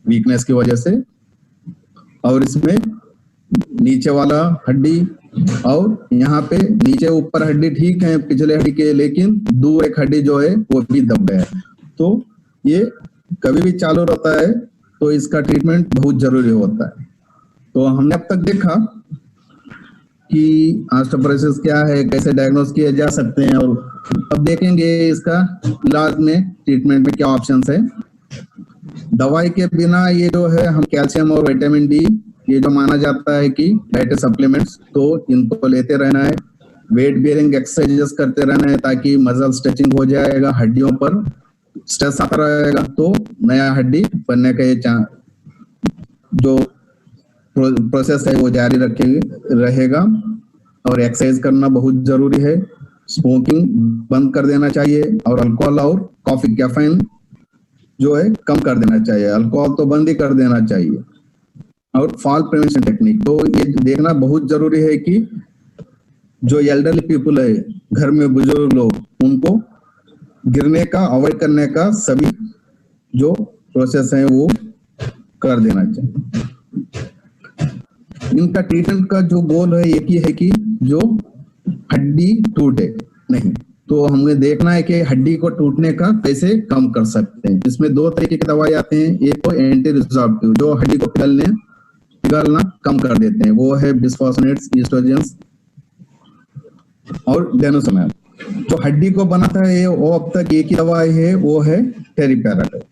वीकनेस की वजह से, और इसमें नीचे वाला हड्डी और यहाँ पे नीचे ऊपर हड्डी ठीक है पिछले हड्डी के, लेकिन दूर एक हड्डी जो है वो भी दब गया है। तो ये कभी भी चालू रहता है, तो इसका ट्रीटमेंट बहुत जरूरी होता है। तो हमने अब तक देखा कि ऑस्टियोपोरोसिस क्या है, कैसे डायग्नोस किए जा सकते हैं, और अब देखेंगे इसका इलाज में, ट्रीटमेंट में क्या ऑप्शंस है। दवाई के बिना ये जो है हम कैल्शियम और विटामिन डी, ये जो माना जाता है कि डाइटरी सप्लीमेंट्स, तो इनको लेते रहना है। वेट बेयरिंग एक्सरसाइजेस करते रहना है ताकि मसल स्ट्रेचिंग हो जाएगा, हड्डियों पर स्ट्रेस आता रहेगा, तो नया हड्डी बनने का ये जो प्रोसेस है वो जारी रहेगा। और एक्सरसाइज करना बहुत जरूरी है। स्मोकिंग बंद कर देना चाहिए, और अल्कोहल और कॉफी कैफीन जो है कम कर देना चाहिए। अल्कोहल तो बंद ही कर देना चाहिए। और फॉल प्रिवेंशन टेक्निक, तो ये देखना बहुत जरूरी है कि जो एल्डरली पीपल है, घर में बुजुर्ग लोग, उनको गिरने का अवॉइड करने का सभी जो प्रोसेस है वो कर देना चाहिए। इनका ट्रीटमेंट का जो गोल है एक ही है कि जो हड्डी टूटे नहीं, तो हमें देखना है कि हड्डी को टूटने का कैसे कम कर सकते हैं। इसमें दो तरीके की दवाई आते हैं। एक तो एंटी रिजॉर्बिव, जो हड्डी को पिघलना कम कर देते हैं, वो है बिस्फोसफोनेट्स, ईस्ट्रोजेंस और डेनोसोमैब। जो हड्डी को बनाता है वो अब तक एक ही दवाई है, वो है टेरिपेराटाइड।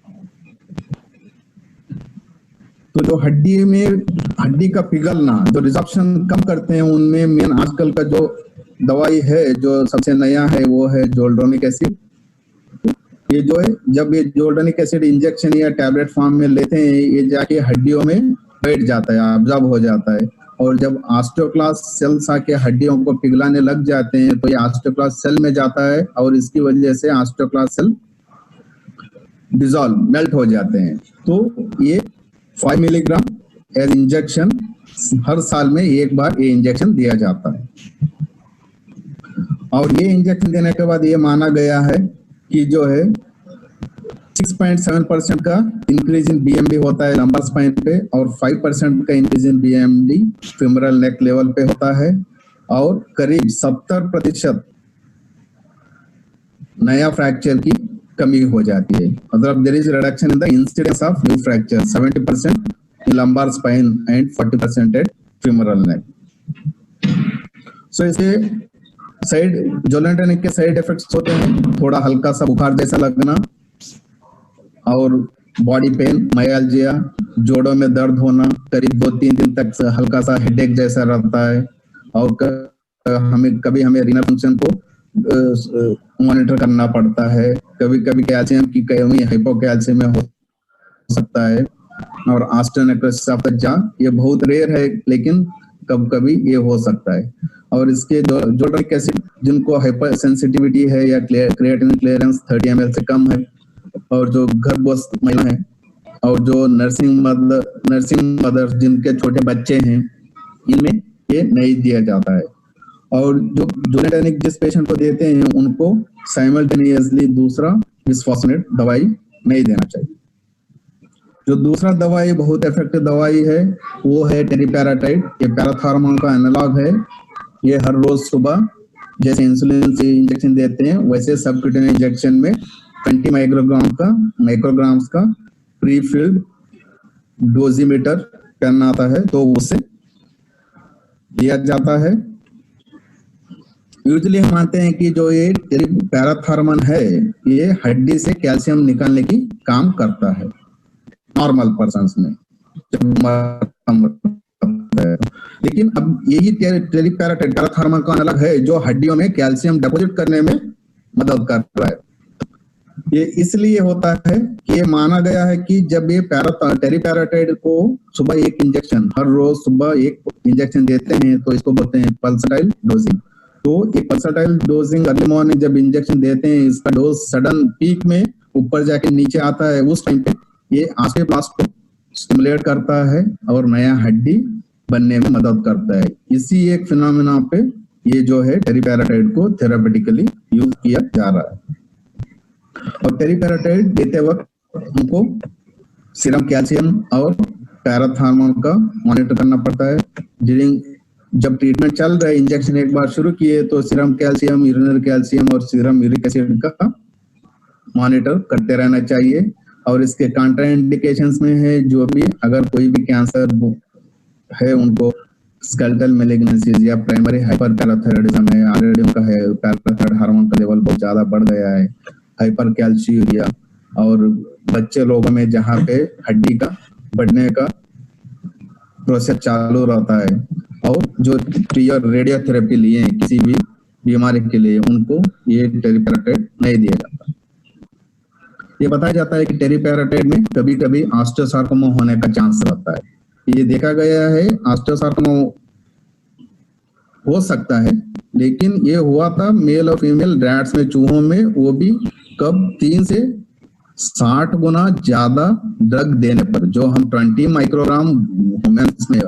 तो जो हड्डी का पिघलना, जो रिजॉर्प्शन कम करते हैं, उनमें मेन आजकल का जो दवाई है जो सबसे नया है वो है जोल्ड्रोनिक एसिड। ये जो है, जब ये जोल्ड्रोनिक एसिड इंजेक्शन या टैबलेट फॉर्म में लेते हैं, ये जाके हड्डियों में बैठ जाता है, ऑब्जॉर्ब हो जाता है। और जब ऑस्टियोक्लास्ट सेल्स आके हड्डियों को पिघलाने लग जाते हैं, तो ये ऑस्टियोक्लास्ट सेल में जाता है, और इसकी वजह से ऑस्टियोक्लास्ट सेल डिसॉल्व, मेल्ट हो जाते हैं। तो ये 5 मिलीग्राम एज इंजेक्शन हर साल में एक बार ये इंजेक्शन दिया जाता है। और ये इंजेक्शन देने के बाद ये माना गया है कि जो है 6.7% का इंक्रीज इन बीएमडी होता है लंबर स्पाइन पे, और 5% का increase in BMD femoral neck level पे होता है, और करीब 70% नया फ्रैक्चर की कमी हो जाती है। मतलब there is reduction in the incidence of new fracture, 70% in lumbar spine and 40% at femoral neck. So इसके जोलेंटेनिक के साइड इफेक्ट्स होते हैं, थोड़ा हल्का सा बुखार जैसा लगना, और बॉडी पेन, मायल्जिया, जोड़ों में दर्द होना, करीब 2-3 दिन तक हल्का सा हेडेक जैसा रहता है, और कभी हमें रीनल फंक्शन को मॉनिटर करना पड़ता है। कभी कभी कैल्शियम की कमी हाइपोकैल्शियम में हो सकता है, और ऑस्टियोनेक्रोसिस ऑफ द जॉ, ये बहुत रेयर है, लेकिन कभी कभी ये हो सकता है। और इसके जोल्ड्रोनिक एसिड जिनको हाइपर सेंसिटिविटी है या क्रिएटिनिन क्लियरेंस 30 ml से कम है, और जो गर्भवती महिला है, और जो नर्सिंग मदर जिनके छोटे बच्चे हैं, इनमें ये नहीं दिया जाता है। और जो जोलेंटेनिक जिस पेशेंट को देते हैं, उनको साइमल्टेनियसली दूसरा बिस्फोसफोनेट दवाई नहीं देना चाहिए। जो दूसरा दवाई बहुत इफेक्टिव दवाई है वो है टेरिपेराटाइड। ये पैराथर्मोन का एनालॉग है। ये हर रोज सुबह जैसे इंसुलिन से इंजेक्शन देते हैं, वैसे सबक्यूटेनियस इंजेक्शन में 20 माइक्रोग्राम्स का प्री फिल्ड डोजीमीटर पेन आता है, तो उससे दिया जाता है। यूजुअली हम मानते हैं कि जो ये पैराथर्मोन है, ये हड्डी से कैल्शियम निकालने की काम करता है नॉर्मल पर्सन्स में। लेकिन अब यही टेरिपेराटाइड पैराथर्मोन का अलग है, जो हड्डियों में कैल्शियम डिपॉजिट करने में मदद कर रहा है। ये इसलिए होता है कि ये माना गया है कि जब ये टेरिपेराटाइड को सुबह एक इंजेक्शन, हर रोज सुबह एक इंजेक्शन देते हैं, तो इसको बोलते हैं पल्सटाइल डोजिंग। तो ये पल्सटाइल डोजिंग अर्ली मॉर्निंग जब इंजेक्शन देते हैं, इसका डोज सडन पीक में ऊपर जाके नीचे आता है, उस टाइम पे ये ऑस्टियोब्लास्ट को स्टिमुलेट करता है और नया हड्डी बनने में मदद करता है। इसी एक फिनोमेना पे ये जो है टेरीपैराटाइड को थेरापेटिकली यूज किया जा रहा है। और टेरीपैराटाइड देते वक्त हमको सीरम कैल्शियम और पैराथर्मोन का मॉनिटर करना पड़ता है। ड्यूरिंग जब ट्रीटमेंट चल रहा है, इंजेक्शन एक बार शुरू किए तो सीरम कैल्शियम, यूरिनरी कैल्शियम और सीरम यूरिक एसिड का मॉनिटर करते रहना चाहिए। और इसके कॉन्ट्राइंडिकेशंस में है जो भी, अगर कोई भी कैंसर है उनको स्केलेटल मैलिग्नेंसीज या प्राइमरी हाइपरपैराथायरॉयडिज्म है, ऑलरेडी उनका है पैराथायरॉयड हार्मोन का लेवल बहुत ज्यादा बढ़ गया है, हाइपरकैल्शियूरिया, और बच्चे लोगों में जहाँ पे हड्डी का बढ़ने का प्रोसेस चालू रहता है, और जो प्रियर रेडियोथेरेपी लिए हैं किसी भी बीमारी के लिए, उनको ये टेरीपैराटाइड नहीं दिया जाता। ये बताया जाता है कि टेरीपैराटाइड में कभी कभी ऑस्टियोसार्कोमा होने का चांस रहता है। ये देखा गया है ऑस्टियोसार्कोमा हो सकता है, लेकिन ये हुआ था मेल और फीमेल रैट्स में, चूहों में, वो भी कब 3 से 60 गुना ज्यादा ड्रग देने पर, जो हम 20 माइक्रोग्राम ह्यूमन्स में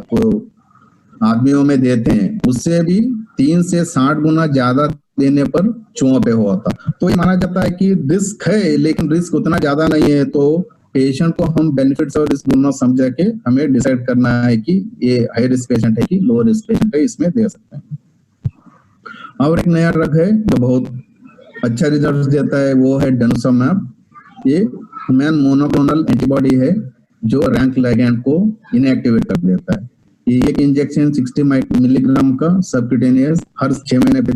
आदमियों में देते हैं, उससे भी 3 से 60 गुना ज्यादा देने पर चूहों पे हुआ था। तो ये माना जाता है कि रिस्क है, लेकिन रिस्क उतना ज्यादा नहीं है। तो पेशेंट को हम बेनिफिट्स और रिस्क दोनों समझ के हमें डिसाइड करना है कि ये हाई रिस्क पेशेंट है कि लो रिस्क पेशेंट है, इसमें दे सकते हैं। और एक नया ड्रग है जो बहुत अच्छा रिजल्ट देता है, वो है डेनुसोमैब। ये ह्यूमन मोनोक्लोनल एंटीबॉडी है जो रैंक लिगैंड को इनएक्टिवेट कर देता है। ये एक इंजेक्शन 60 मिलीग्राम का सबक्यूटेनियस हर 6 महीने पे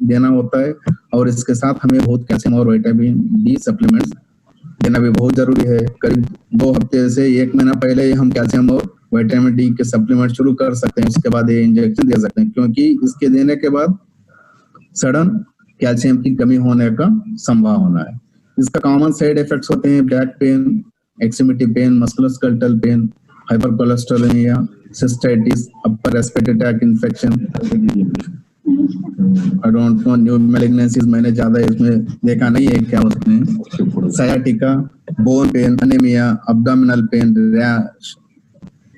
देना होता है। और इसके साथ हमें बहुत कैल्शियम और विटामिन डी सप्लीमेंट्स देना भी बहुत जरूरी है। करीब 2 हफ्ते से 1 महीना पहले ही हम कैल्शियम और विटामिन डी के सप्लीमेंट शुरू कर सकते हैं, उसके बाद ये इंजेक्शन दे सकते हैं, क्योंकि इसके देने के बाद सडन कैल्शियम की कमी होने का संभावना है। इसका कॉमन साइड इफेक्ट्स होते हैं back pain, extremity pain, musculoskeletal pain, hypercholesterolaemia, cystitis, upper respiratory tract infection, I don't know new malignancies मैंने ज्यादा इसमें देखा नहीं है क्या होते हैं, sciatica, bone pain, anaemia, abdominal pain, rash,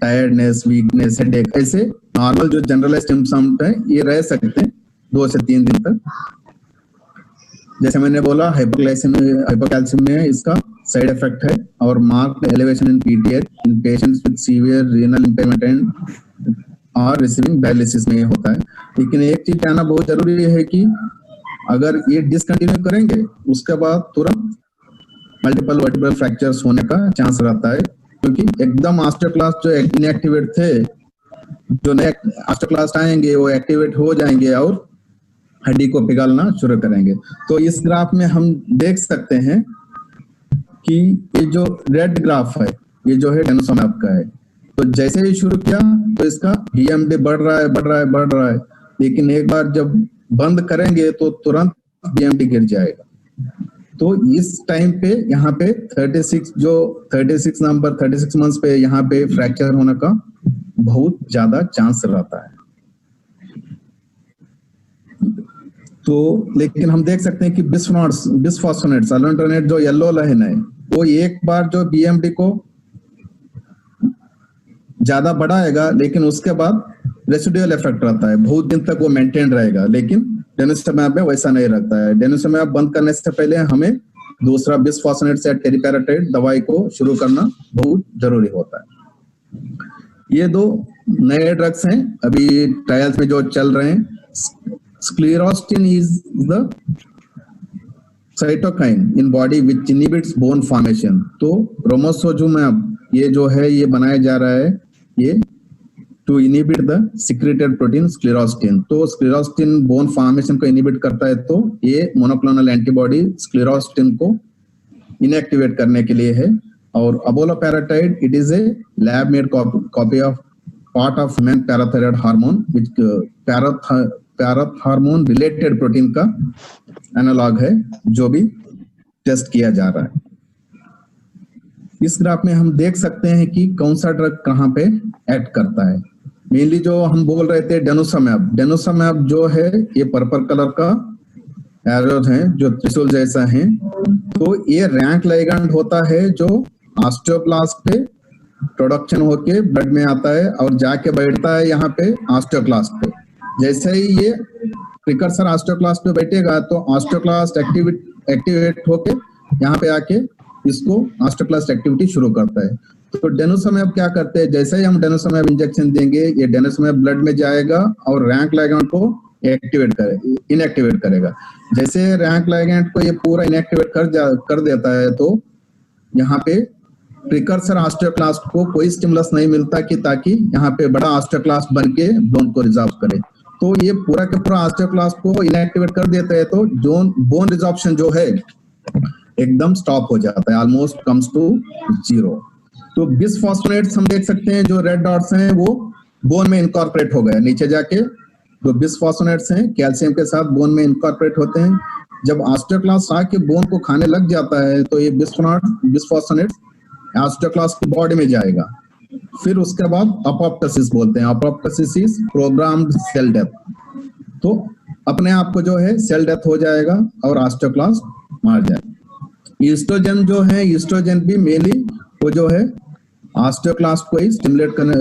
tiredness, weakness, headache, ऐसे नॉर्मल जो जनरलाइज्ड सिम्पटम्स है ये रह सकते हैं 2 से 3 दिन तक। जैसे मैंने बोला हाइपोकैल्सियम में इसका साइड इफेक्ट है, और marked elevation in PTH in patients with severe renal impairment and और रिसीविंग डायलिसिस में होता है। लेकिन एक चीज कहना बहुत जरूरी है कि अगर ये डिसकंटिन्यू करेंगे उसके बाद तुरंत मल्टीपल वर्टिब्रल फ्रैक्चर्स होने का चांस रहता है, क्योंकि एकदम ऑस्टियोक्लास्ट जो इनएक्टिवेट थे, जो नए ऑस्टियोक्लास्ट आएंगे वो एक्टिवेट हो जाएंगे और हड्डी को पिघलना शुरू करेंगे। तो इस ग्राफ में हम देख सकते हैं कि ये जो रेड ग्राफ है ये जो है डेनुसोमैब का है। तो जैसे ही शुरू किया तो इसका बीएमडी बढ़ रहा है, लेकिन एक बार जब बंद करेंगे तो तुरंत बीएमडी गिर जाएगा। तो इस टाइम पे यहाँ पे 36 मंथ्स पे यहाँ पे फ्रैक्चर होने का बहुत ज्यादा चांस रहता है। तो लेकिन हम देख सकते हैं कि बिस्फॉस्फोनेट्स अल्टरनेट जो येलो लाइन है वो एक बार जो बीएमडी को ज्यादा बढ़ाएगा, लेकिन उसके बाद रेसिडुअल इफेक्ट रहता है, बहुत दिन तक वो मेंटेन रहेगा। लेकिन डेनुसोमैब में वैसा नहीं रहता है। डेनुसोमैब बंद करने से पहले हमें दूसरा बिस्फॉस्फोनेट्स या टेरीपैराटाइड दवाई को शुरू करना बहुत जरूरी होता है। ये 2 नए ड्रग्स हैं अभी ट्रायल्स में जो चल रहे हैं। Sclerostin is the cytokine in body which inhibits bone formation. तो romosozumab ये जो है ये बनाया जा रहा है ये to inhibit the secreted protein sclerostin. तो sclerostin bone formation को inhibit करता है, तो ये monoclonal antibody sclerostin को inactivate करने के लिए है। और abaloparatide it is a lab made copy of part of human parathyroid hormone which parathormone related protein का एनालॉग है जो भी टेस्ट किया जा रहा है। इस ग्राफ में हम देख सकते हैं कि कौन सा ड्रग कहां पे एक्ट करता है। मेनली जो हम बोल रहे थे डेनुसोमैब जो है ये पर्पल कलर का एरोज हैं जो त्रिशूल जैसा है, तो ये रैंक लिगैंड होता है जो ऑस्टियोब्लास्ट पे प्रोडक्शन होके ब्लड में आता है और जाके बैठता है यहाँ पे ऑस्टियोक्लास्ट पे। जैसे ही ये प्रिकर्सर ऑस्टियोक्लास्ट पे बैठेगा तो ऑस्टियोक्लास्ट एक्टिवेट होके यहाँ पे आके इसको ऑस्टियोक्लास्ट एक्टिविटी शुरू करता है। तो डेनोसोमेब क्या करते हैं, जैसे ही हम डेनोसोमेब इंजेक्शन देंगे ये डेनोसोमेब ब्लड में जाएगा और रैंक लिगैंड को इनएक्टिवेट करेगा। जैसे रैंक लिगैंड को ये पूरा इनएक्टिवेट कर देता है तो यहाँ पे प्रिकर्सर ऑस्टियोक्लास्ट को कोई स्टिमुलस नहीं मिलता कि ताकि यहाँ पे बड़ा ऑस्टियोक्लास्ट बन के बोन को रिजॉर्व करे। तो ये पूरा के पूरा ऑस्टियोक्लास्ट को इनएक्टिवेट कर देता है तो बोन रिजॉर्प्शन जो है एकदम स्टॉप हो जाता है, ऑलमोस्ट कम्स टू जीरो। तो बिसफॉस्फोनेट्स हम देख सकते हैं जो रेड डॉट्स हैं वो बोन में इनकॉर्पोरेट हो गए, नीचे जाके जो बिसफॉस्फोनेट्स हैं कैल्शियम के साथ बोन में इनकॉर्पोरेट होते हैं। जब ऑस्टियोक्लास्ट आके बोन को खाने लग जाता है तो ये बिसफॉस्फोनेट्स ऑस्टियोक्लास्ट की बॉडी में जाएगा। फिर उसके बाद अपोप्टोसिस बोलते हैं, apoptosis is programmed cell death. तो अपने आप को जो है सेल डेथ हो जाएगा और ऑस्टियोक्लास्ट मार जाएगा। ईस्ट्रोजन जो है, ईस्ट्रोजन भी मेनली वो जो है ऑस्टियोक्लास्ट को ही स्टिमुलेट करने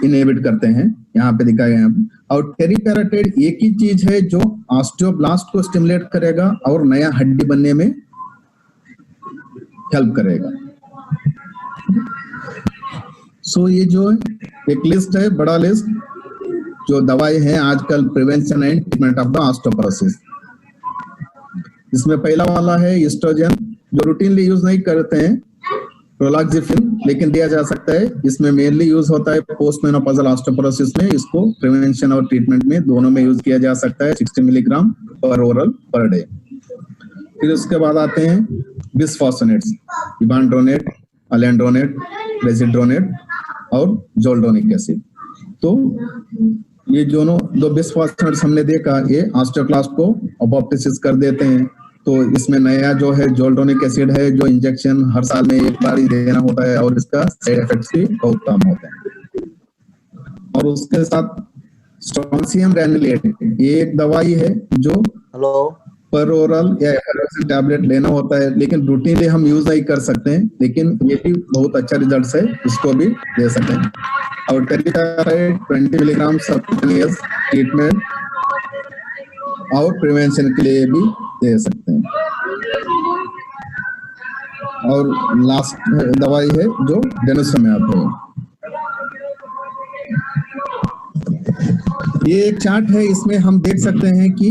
इनहिबिट करते हैं, यहाँ पे दिखाए हैं। और टेरिपेराटाइड एक ही चीज है जो ऑस्टियोब्लास्ट को स्टिमुलेट करेगा और नया हड्डी बनने में हेल्प करेगा। सो ये जो एक लिस्ट है, बड़ा लिस्ट जो दवाई है आजकल prevention and treatment of the osteoporosis. इसमें पहला वाला है ईस्ट्रोजन जो रूटीनली यूज नहीं करते हैं, प्रोलाक्सिफिन, लेकिन दिया जा सकता है। इसमें मेनली यूज होता है पोस्ट मेनोपॉजल ऑस्टियोपोरोसिस में। इसको प्रिवेंशन और ट्रीटमेंट में दोनों में यूज किया जा सकता है, 60 मिलीग्राम पर ओरल पर डे। फिर उसके बाद आते हैं बिसफॉस्फोनेट्स, इबानड्रोनेट, अलेंड्रोनेट, रेजिड्रोनेट और जोल्डोनिक एसिड। तो ये दोनों दो बिसफॉस्फोनेट्स हमने देखा, ये ऑस्टियोक्लास्ट को अपोप्टोसिस कर देते हैं। तो इसमें नया जो है जोल्डोनिक एसिड है जो इंजेक्शन हर साल में एक बार ही देना होता है और इसका साइड इफेक्ट्स भी बहुत कम होते हैं। और उसके साथ स्ट्रोंसियम ग्रैन्युलेट, ये एक दवाई है जो पर ओरल या टैबलेट लेना होता है, लेकिन रूटीनली हम यूज नहीं कर सकते हैं, लेकिन ये भी बहुत अच्छा रिजल्ट है, इसको भी दे सकते हैं। और टेरिपेराटाइड 20 मिलीग्राम सबक्यूटेनियस ट्रीटमेंट और प्रिवेंशन के लिए भी दे सकते हैं। और लास्ट दवाई है जो डेनोसोमेब है। ये एक चार्ट है, इसमें हम देख सकते हैं कि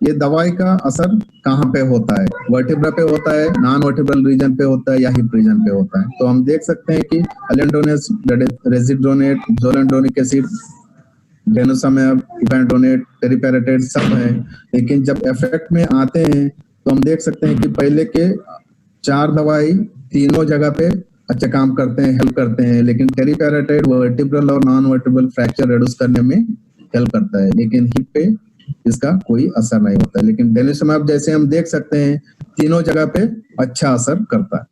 ये दवाई का असर कहाँ पे होता है, वर्टिब्रा पे होता है, नॉन वर्टिब्रल रीजन पे होता है या हिप रीजन पे होता है। तो हम देख सकते हैं कि अलेंड्रोनेट, रेजिड्रोनेट, जोलेंड्रोनिक एसिड, डेनोसोमेब, इबानड्रोनेट, टेरिपेराटाइड सब है। लेकिन जब इफेक्ट में आते हैं तो हम देख सकते हैं कि पहले के 4 दवाई तीनों जगह पे अच्छा काम करते हैं, हेल्प करते हैं, लेकिन टेरिपेराटाइड वर्टिब्रल और नॉन वर्टिब्रल फ्रैक्चर रिड्यूस करने में हेल्प करता है, लेकिन हिप पे इसका कोई असर नहीं होता है। लेकिन डेनोसोमेब जैसे हम देख सकते हैं तीनों जगह पे अच्छा असर करता है।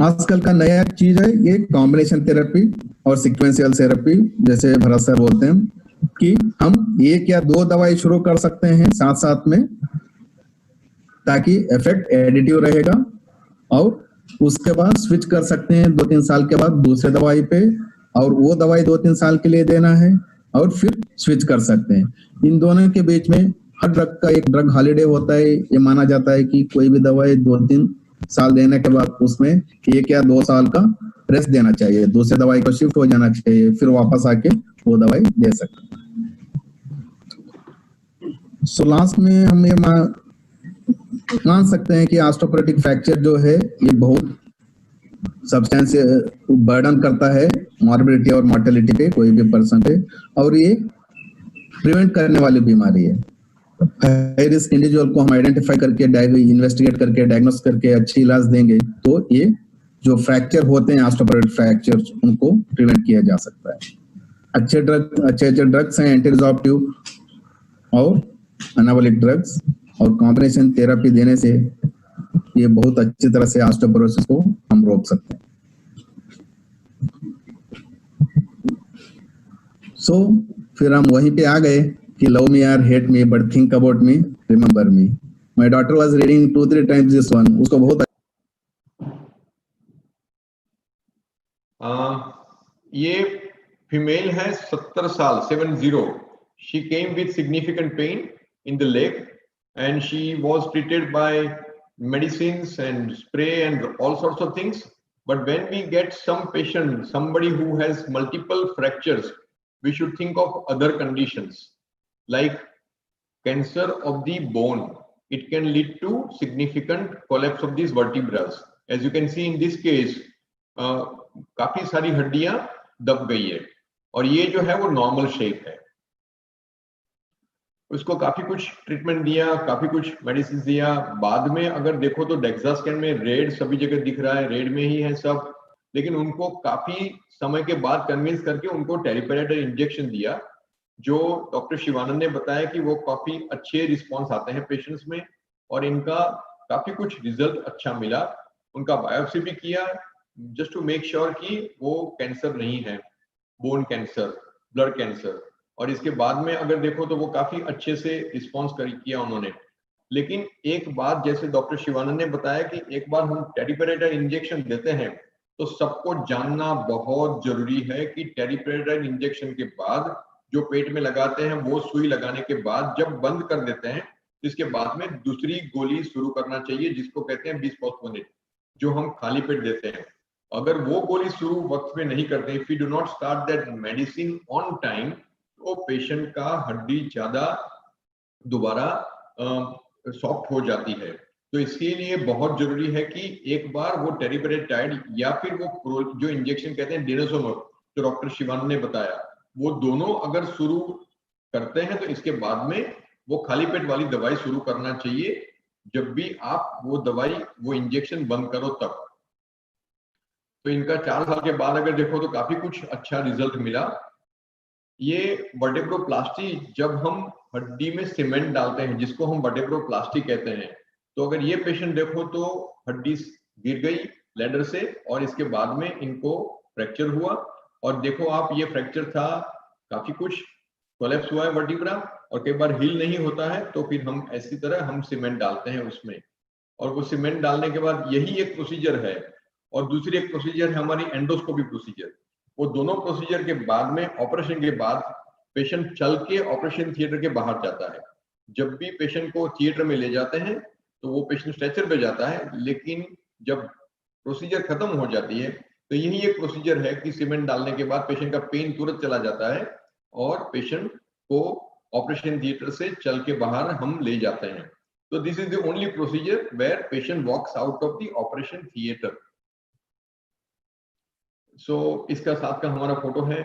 आजकल का नया चीज है ये कॉम्बिनेशन थेरेपी और सीक्वेंशियल थेरेपी, जैसे भरत सर बोलते हैं कि हम एक या 2 दवाई शुरू कर सकते हैं साथ साथ में, ताकि इफेक्ट एडिटिव रहेगा, और उसके बाद स्विच कर सकते हैं 2-3 साल के बाद दूसरे दवाई पे, और वो दवाई 2-3 साल के लिए देना है और फिर स्विच कर सकते हैं। इन दोनों के बीच में हर ड्रग का एक ड्रग हॉलिडे होता है। ये माना जाता है कि कोई भी दवाई 2-3 साल देने के बाद उसमें 1 या 2 साल का रेस्ट देना चाहिए, दूसरे दवाई को शिफ्ट हो जाना चाहिए, फिर वापस आके वो दवाई दे सकते हैं। सो लास्ट में हम ये मान सकते हैं कि ऑस्टियोपोरोटिक फ्रैक्चर जो है ये बहुत सब्सटेंशियल बर्डन करता है मॉर्बिडिटी और मॉर्टेलिटी पे कोई भी पर्सन पे, और ये प्रिवेंट करने वाली बीमारी है। हाई रिस्क इंडिविजुअल को हम आइडेंटिफाई करके इन्वेस्टिगेट करके डायग्नोस करके अच्छी इलाज देंगे तो ये जो फ्रैक्चर होते हैं ऑस्टियोपोरोटिक फ्रैक्चर उनको प्रिवेंट किया जा सकता है। अच्छे ड्रग्स हैं एंटीरिजॉर्प्टिव और एनाबॉलिक ड्रग्स, और कॉम्बिनेशन थेरेपी देने से ये बहुत अच्छी तरह से ऑस्टियोपोरोसिस को हम रोक सकते हैं। फिर हम वहीं पे आ गए कि love me or hate me, but think about me, remember me. My daughter was reading 2-3 times this one. उसको बहुत ये फीमेल है 70 साल 70. She came with significant pain in the leg and she was treated by medicines and spray and all sorts of things. But when we get some patient, somebody who has multiple fractures, we should think of other conditions like cancer of the bone. It can lead to significant collapse of these vertebrae. As you can see in this case, काफी सारी हड्डियां दब गई है और ये जो है वो नॉर्मल शेप है. उसको काफी कुछ ट्रीटमेंट दिया, काफी कुछ मेडिसिन दिया. बाद में अगर देखो तो डेक्सा स्कैन में रेड सभी जगह दिख रहा है, रेड में ही है सब. लेकिन उनको काफी समय के बाद कन्विंस करके उनको टेरिपेरेटल इंजेक्शन दिया, जो डॉक्टर शिवानंद ने बताया कि वो काफी अच्छे रिस्पॉन्स आते हैं पेशेंट्स में और इनका काफी कुछ रिजल्ट अच्छा मिला. उनका बायोप्सी भी किया जस्ट टू मेक श्योर कि वो कैंसर नहीं है, बोन कैंसर, ब्लड कैंसर. और इसके बाद में अगर देखो तो वो काफी अच्छे से रिस्पॉन्स किया उन्होंने. लेकिन एक बात जैसे डॉक्टर शिवानंद ने बताया कि एक बार हम टेरिपेरेटल इंजेक्शन देते हैं तो सबको जानना बहुत जरूरी है कि टेरिपेरेटल इंजेक्शन के बाद जो पेट में लगाते हैं वो सुई लगाने के बाद जब बंद कर देते हैं तो इसके बाद में दूसरी गोली शुरू करना चाहिए जिसको कहते हैं बिस्फोस्फोनेट, जो हम खाली पेट देते हैं. अगर वो गोली शुरू वक्त में नहीं करते, if you do not start that medicine on time, तो पेशेंट का हड्डी ज्यादा दोबारा सॉफ्ट हो जाती है. तो इसके लिए बहुत जरूरी है कि एक बार वो टेरिपेरेटाइड या फिर वो जो इंजेक्शन कहते हैं डेनोसोमब, जो डॉक्टर शिवानंद ने बताया, वो दोनों अगर शुरू करते हैं तो इसके बाद में वो खाली पेट वाली दवाई शुरू करना चाहिए जब भी आप वो दवाई वो इंजेक्शन बंद करो तब. तो इनका 4 साल के बाद अगर देखो तो काफी कुछ अच्छा रिजल्ट मिला. ये वर्टेब्रोप्लास्टी जब हम हड्डी में सीमेंट डालते हैं जिसको हम वर्टेब्रोप्लास्टी कहते हैं, तो अगर ये पेशेंट देखो तो हड्डी गिर गई लैडर से और इसके बाद में इनको फ्रैक्चर हुआ. और देखो आप, ये फ्रैक्चर था, काफी कुछ कोलैप्स हुआ है वर्टिब्रा और कई बार हील नहीं होता है, तो फिर हम ऐसी तरह हम सीमेंट डालते हैं उसमें. और वो सीमेंट डालने के बाद यही एक प्रोसीजर है और दूसरी एक प्रोसीजर है हमारी एंडोस्कोपी प्रोसीजर. वो दोनों प्रोसीजर के बाद में ऑपरेशन के बाद पेशेंट चल के ऑपरेशन थिएटर के बाहर जाता है. जब भी पेशेंट को थिएटर में ले जाते हैं तो वो पेशेंट स्ट्रेचर पे जाता है, लेकिन जब प्रोसीजर खत्म हो जाती है तो यही एक प्रोसीजर है कि सीमेंट डालने के बाद पेशेंट का पेन तुरंत चला जाता है और पेशेंट को ऑपरेशन थिएटर से चल के बाहर हम ले जाते हैं. तो this is the only procedure where patient walks out of the operation theatre. So इसका साथ का हमारा फोटो है.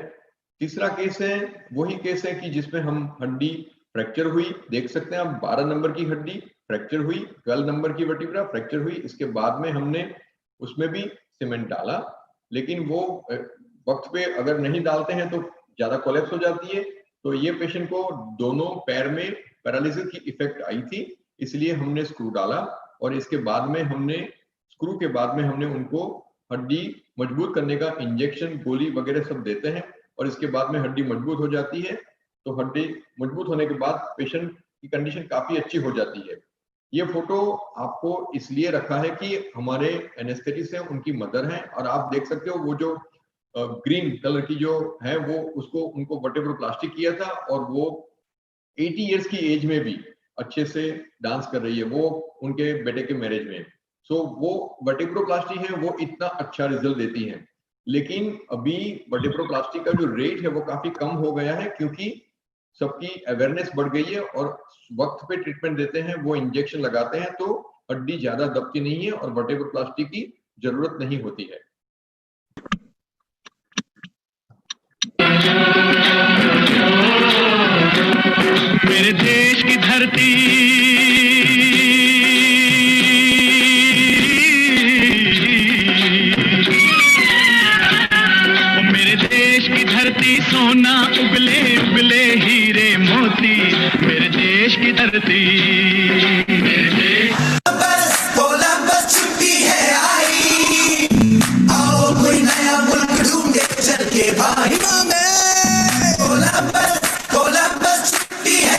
तीसरा केस है वही केस है कि जिसमें हम हड्डी फ्रैक्चर हुई, देख सकते हैं आप 12 नंबर की हड्डी फ्रैक्चर हुई, 12 नंबर की वर्टिब्रा फ्रैक्चर हुई. इसके बाद में हमने उसमें भी सीमेंट डाला, लेकिन वो वक्त पे अगर नहीं डालते हैं तो ज्यादा कोलैप्स हो जाती है. तो ये पेशेंट को दोनों पैर में पैरालिसिस की इफेक्ट आई थी, इसलिए हमने स्क्रू डाला और इसके बाद में हमने स्क्रू के बाद में हमने उनको हड्डी मजबूत करने का इंजेक्शन, गोली वगैरह सब देते हैं और इसके बाद में हड्डी मजबूत हो जाती है. तो हड्डी मजबूत होने के बाद पेशेंट की कंडीशन काफी अच्छी हो जाती है. ये फोटो आपको इसलिए रखा है कि हमारे एनेस्थेटिस्ट हैं, उनकी मदर हैं और आप देख सकते हो वो जो ग्रीन कलर की जो है वो उसको उनको वर्टेब्रोप्लास्टी किया था और वो 80 इयर्स की एज में भी अच्छे से डांस कर रही है, वो उनके बेटे के मैरिज में. सो वो वर्टेब्रोप्लास्टी है वो इतना अच्छा रिजल्ट देती है. लेकिन अभी वर्टेब्रोप्लास्टी का जो रेट है वो काफी कम हो गया है क्योंकि सबकी अवेयरनेस बढ़ गई है और वक्त पे ट्रीटमेंट देते हैं, वो इंजेक्शन लगाते हैं तो हड्डी ज्यादा दबती नहीं है और वर्टेब्रोप्लास्टी की जरूरत नहीं होती है. मेरे देश की धरती सोना उगले उगले हीरे मोती, मेरे देश की धरती. मेरे देश कोलंबस छुट्टी है आई, आओ कोई नया मुल्क ढूंढे चल के भाई. कोलंबस कोलंबस छुट्टी है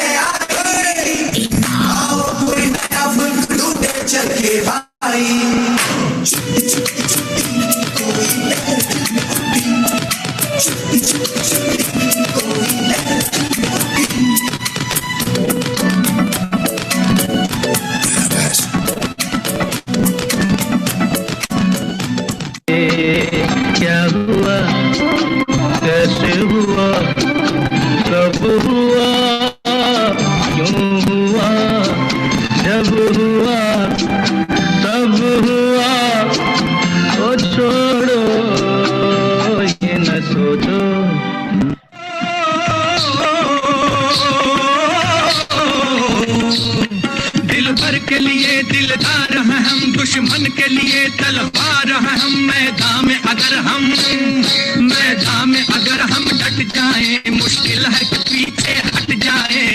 दुश्मन के लिए तलवार है हम, मैदान में अगर हम डट जाएं, मुश्किल है कि पीछे हट जाएं।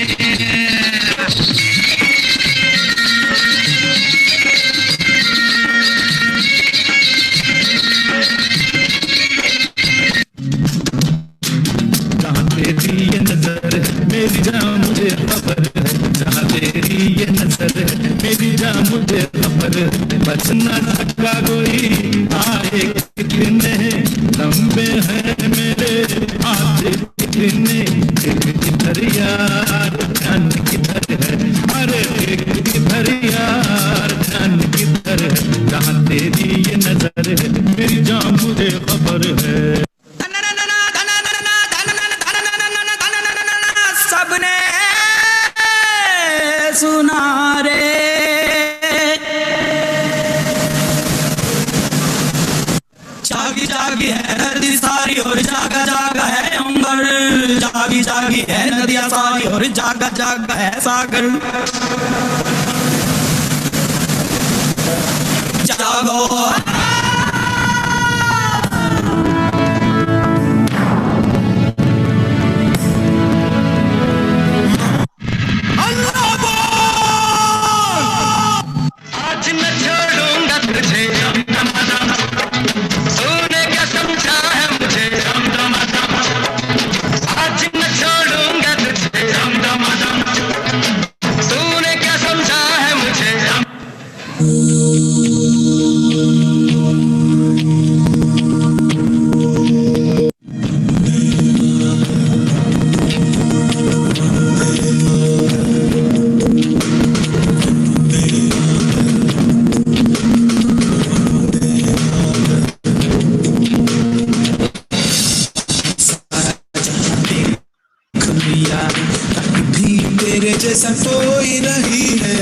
जहाँ तेरी ये नजर मेरी जान मुझे खबर है, जहाँ तेरी ये नजर मेरी जान मुझे खबर है, बचना सका कोई आए कितने लंबे हैं मेरे हाथ कितने, किधर यार ध्यान किधर है, अरे किधर यार ध्यान किधर है, जहाँ तेरी ये नजर है मेरी जान मुझे खबर है। सबने सुना रे, जागी जागी है नदी सारी और जागा जागा है अंबर, जागी जागी है नदियां सारी और जागा जागा है सागर। जागो आज न छोड़ूंगा तुझे, तूने क्या समझा है मुझे, आज न छोड़ूंगा तुझे, तूने क्या समझा है मुझे। तेरे जैसा कोई नहीं है,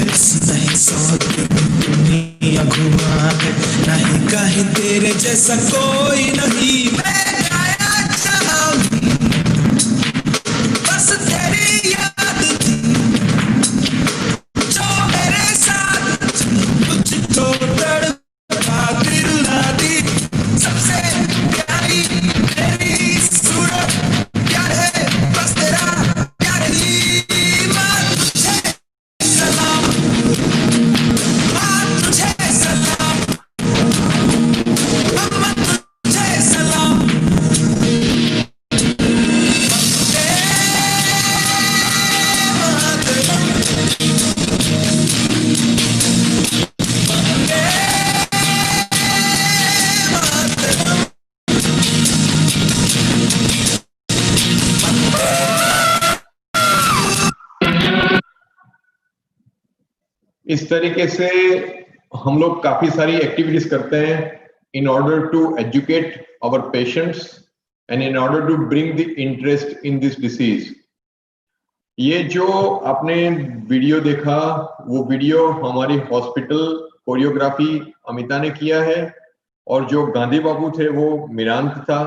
नहीं सौ दुनिया घुमा है, नहीं कहीं तेरे जैसा कोई नहीं। मैं गाया चाहूं बस तेरी याद थी, जो मेरे साथ तुझको तड़पा दिला दी, सबसे प्यारी तेरी सूरत प्यार है, बस तेरा प्यार ही। इस तरीके से हम लोग काफी सारी एक्टिविटीज करते हैं in order to educate our patients and in order to bring the interest in this disease. ये जो आपने वीडियो देखा वो वीडियो हमारी हॉस्पिटल कोरियोग्राफी अमिता ने किया है, और जो गांधी बाबू थे वो मिरांत था।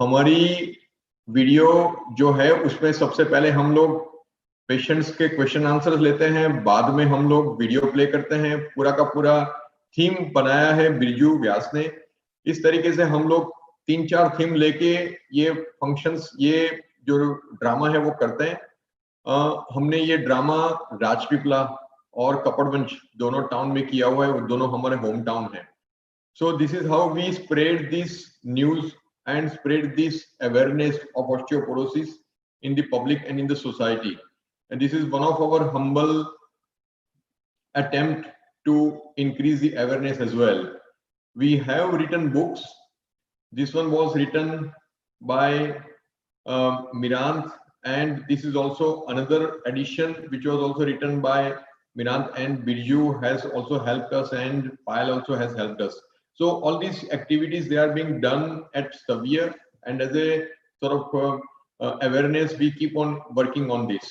हमारी वीडियो जो है उसमें सबसे पहले हम लोग पेशेंट्स के क्वेश्चन आंसर्स लेते हैं, बाद में हम लोग वीडियो प्ले करते हैं। पूरा का पूरा थीम बनाया है बिरजू व्यास ने। इस तरीके से हम लोग 3-4 थीम लेके ये फंक्शंस, ये जो ड्रामा है वो करते हैं। हमने ये ड्रामा राजपीपला और कपड़वंश दोनों टाउन में किया हुआ है, वो दोनों हमारे होम टाउन है। So this is how we spread this news and spread this awareness of osteoporosis in the public and in the society. And this is one of our humble attempt to increase the awareness as well. We have written books. This one was written by Mirant, and this is also another edition which was also written by Mirant, and Birju has also helped us, and Payal also has helped us. So all these activities, they are being done at Xavier, and as a sort of awareness, we keep on working on this.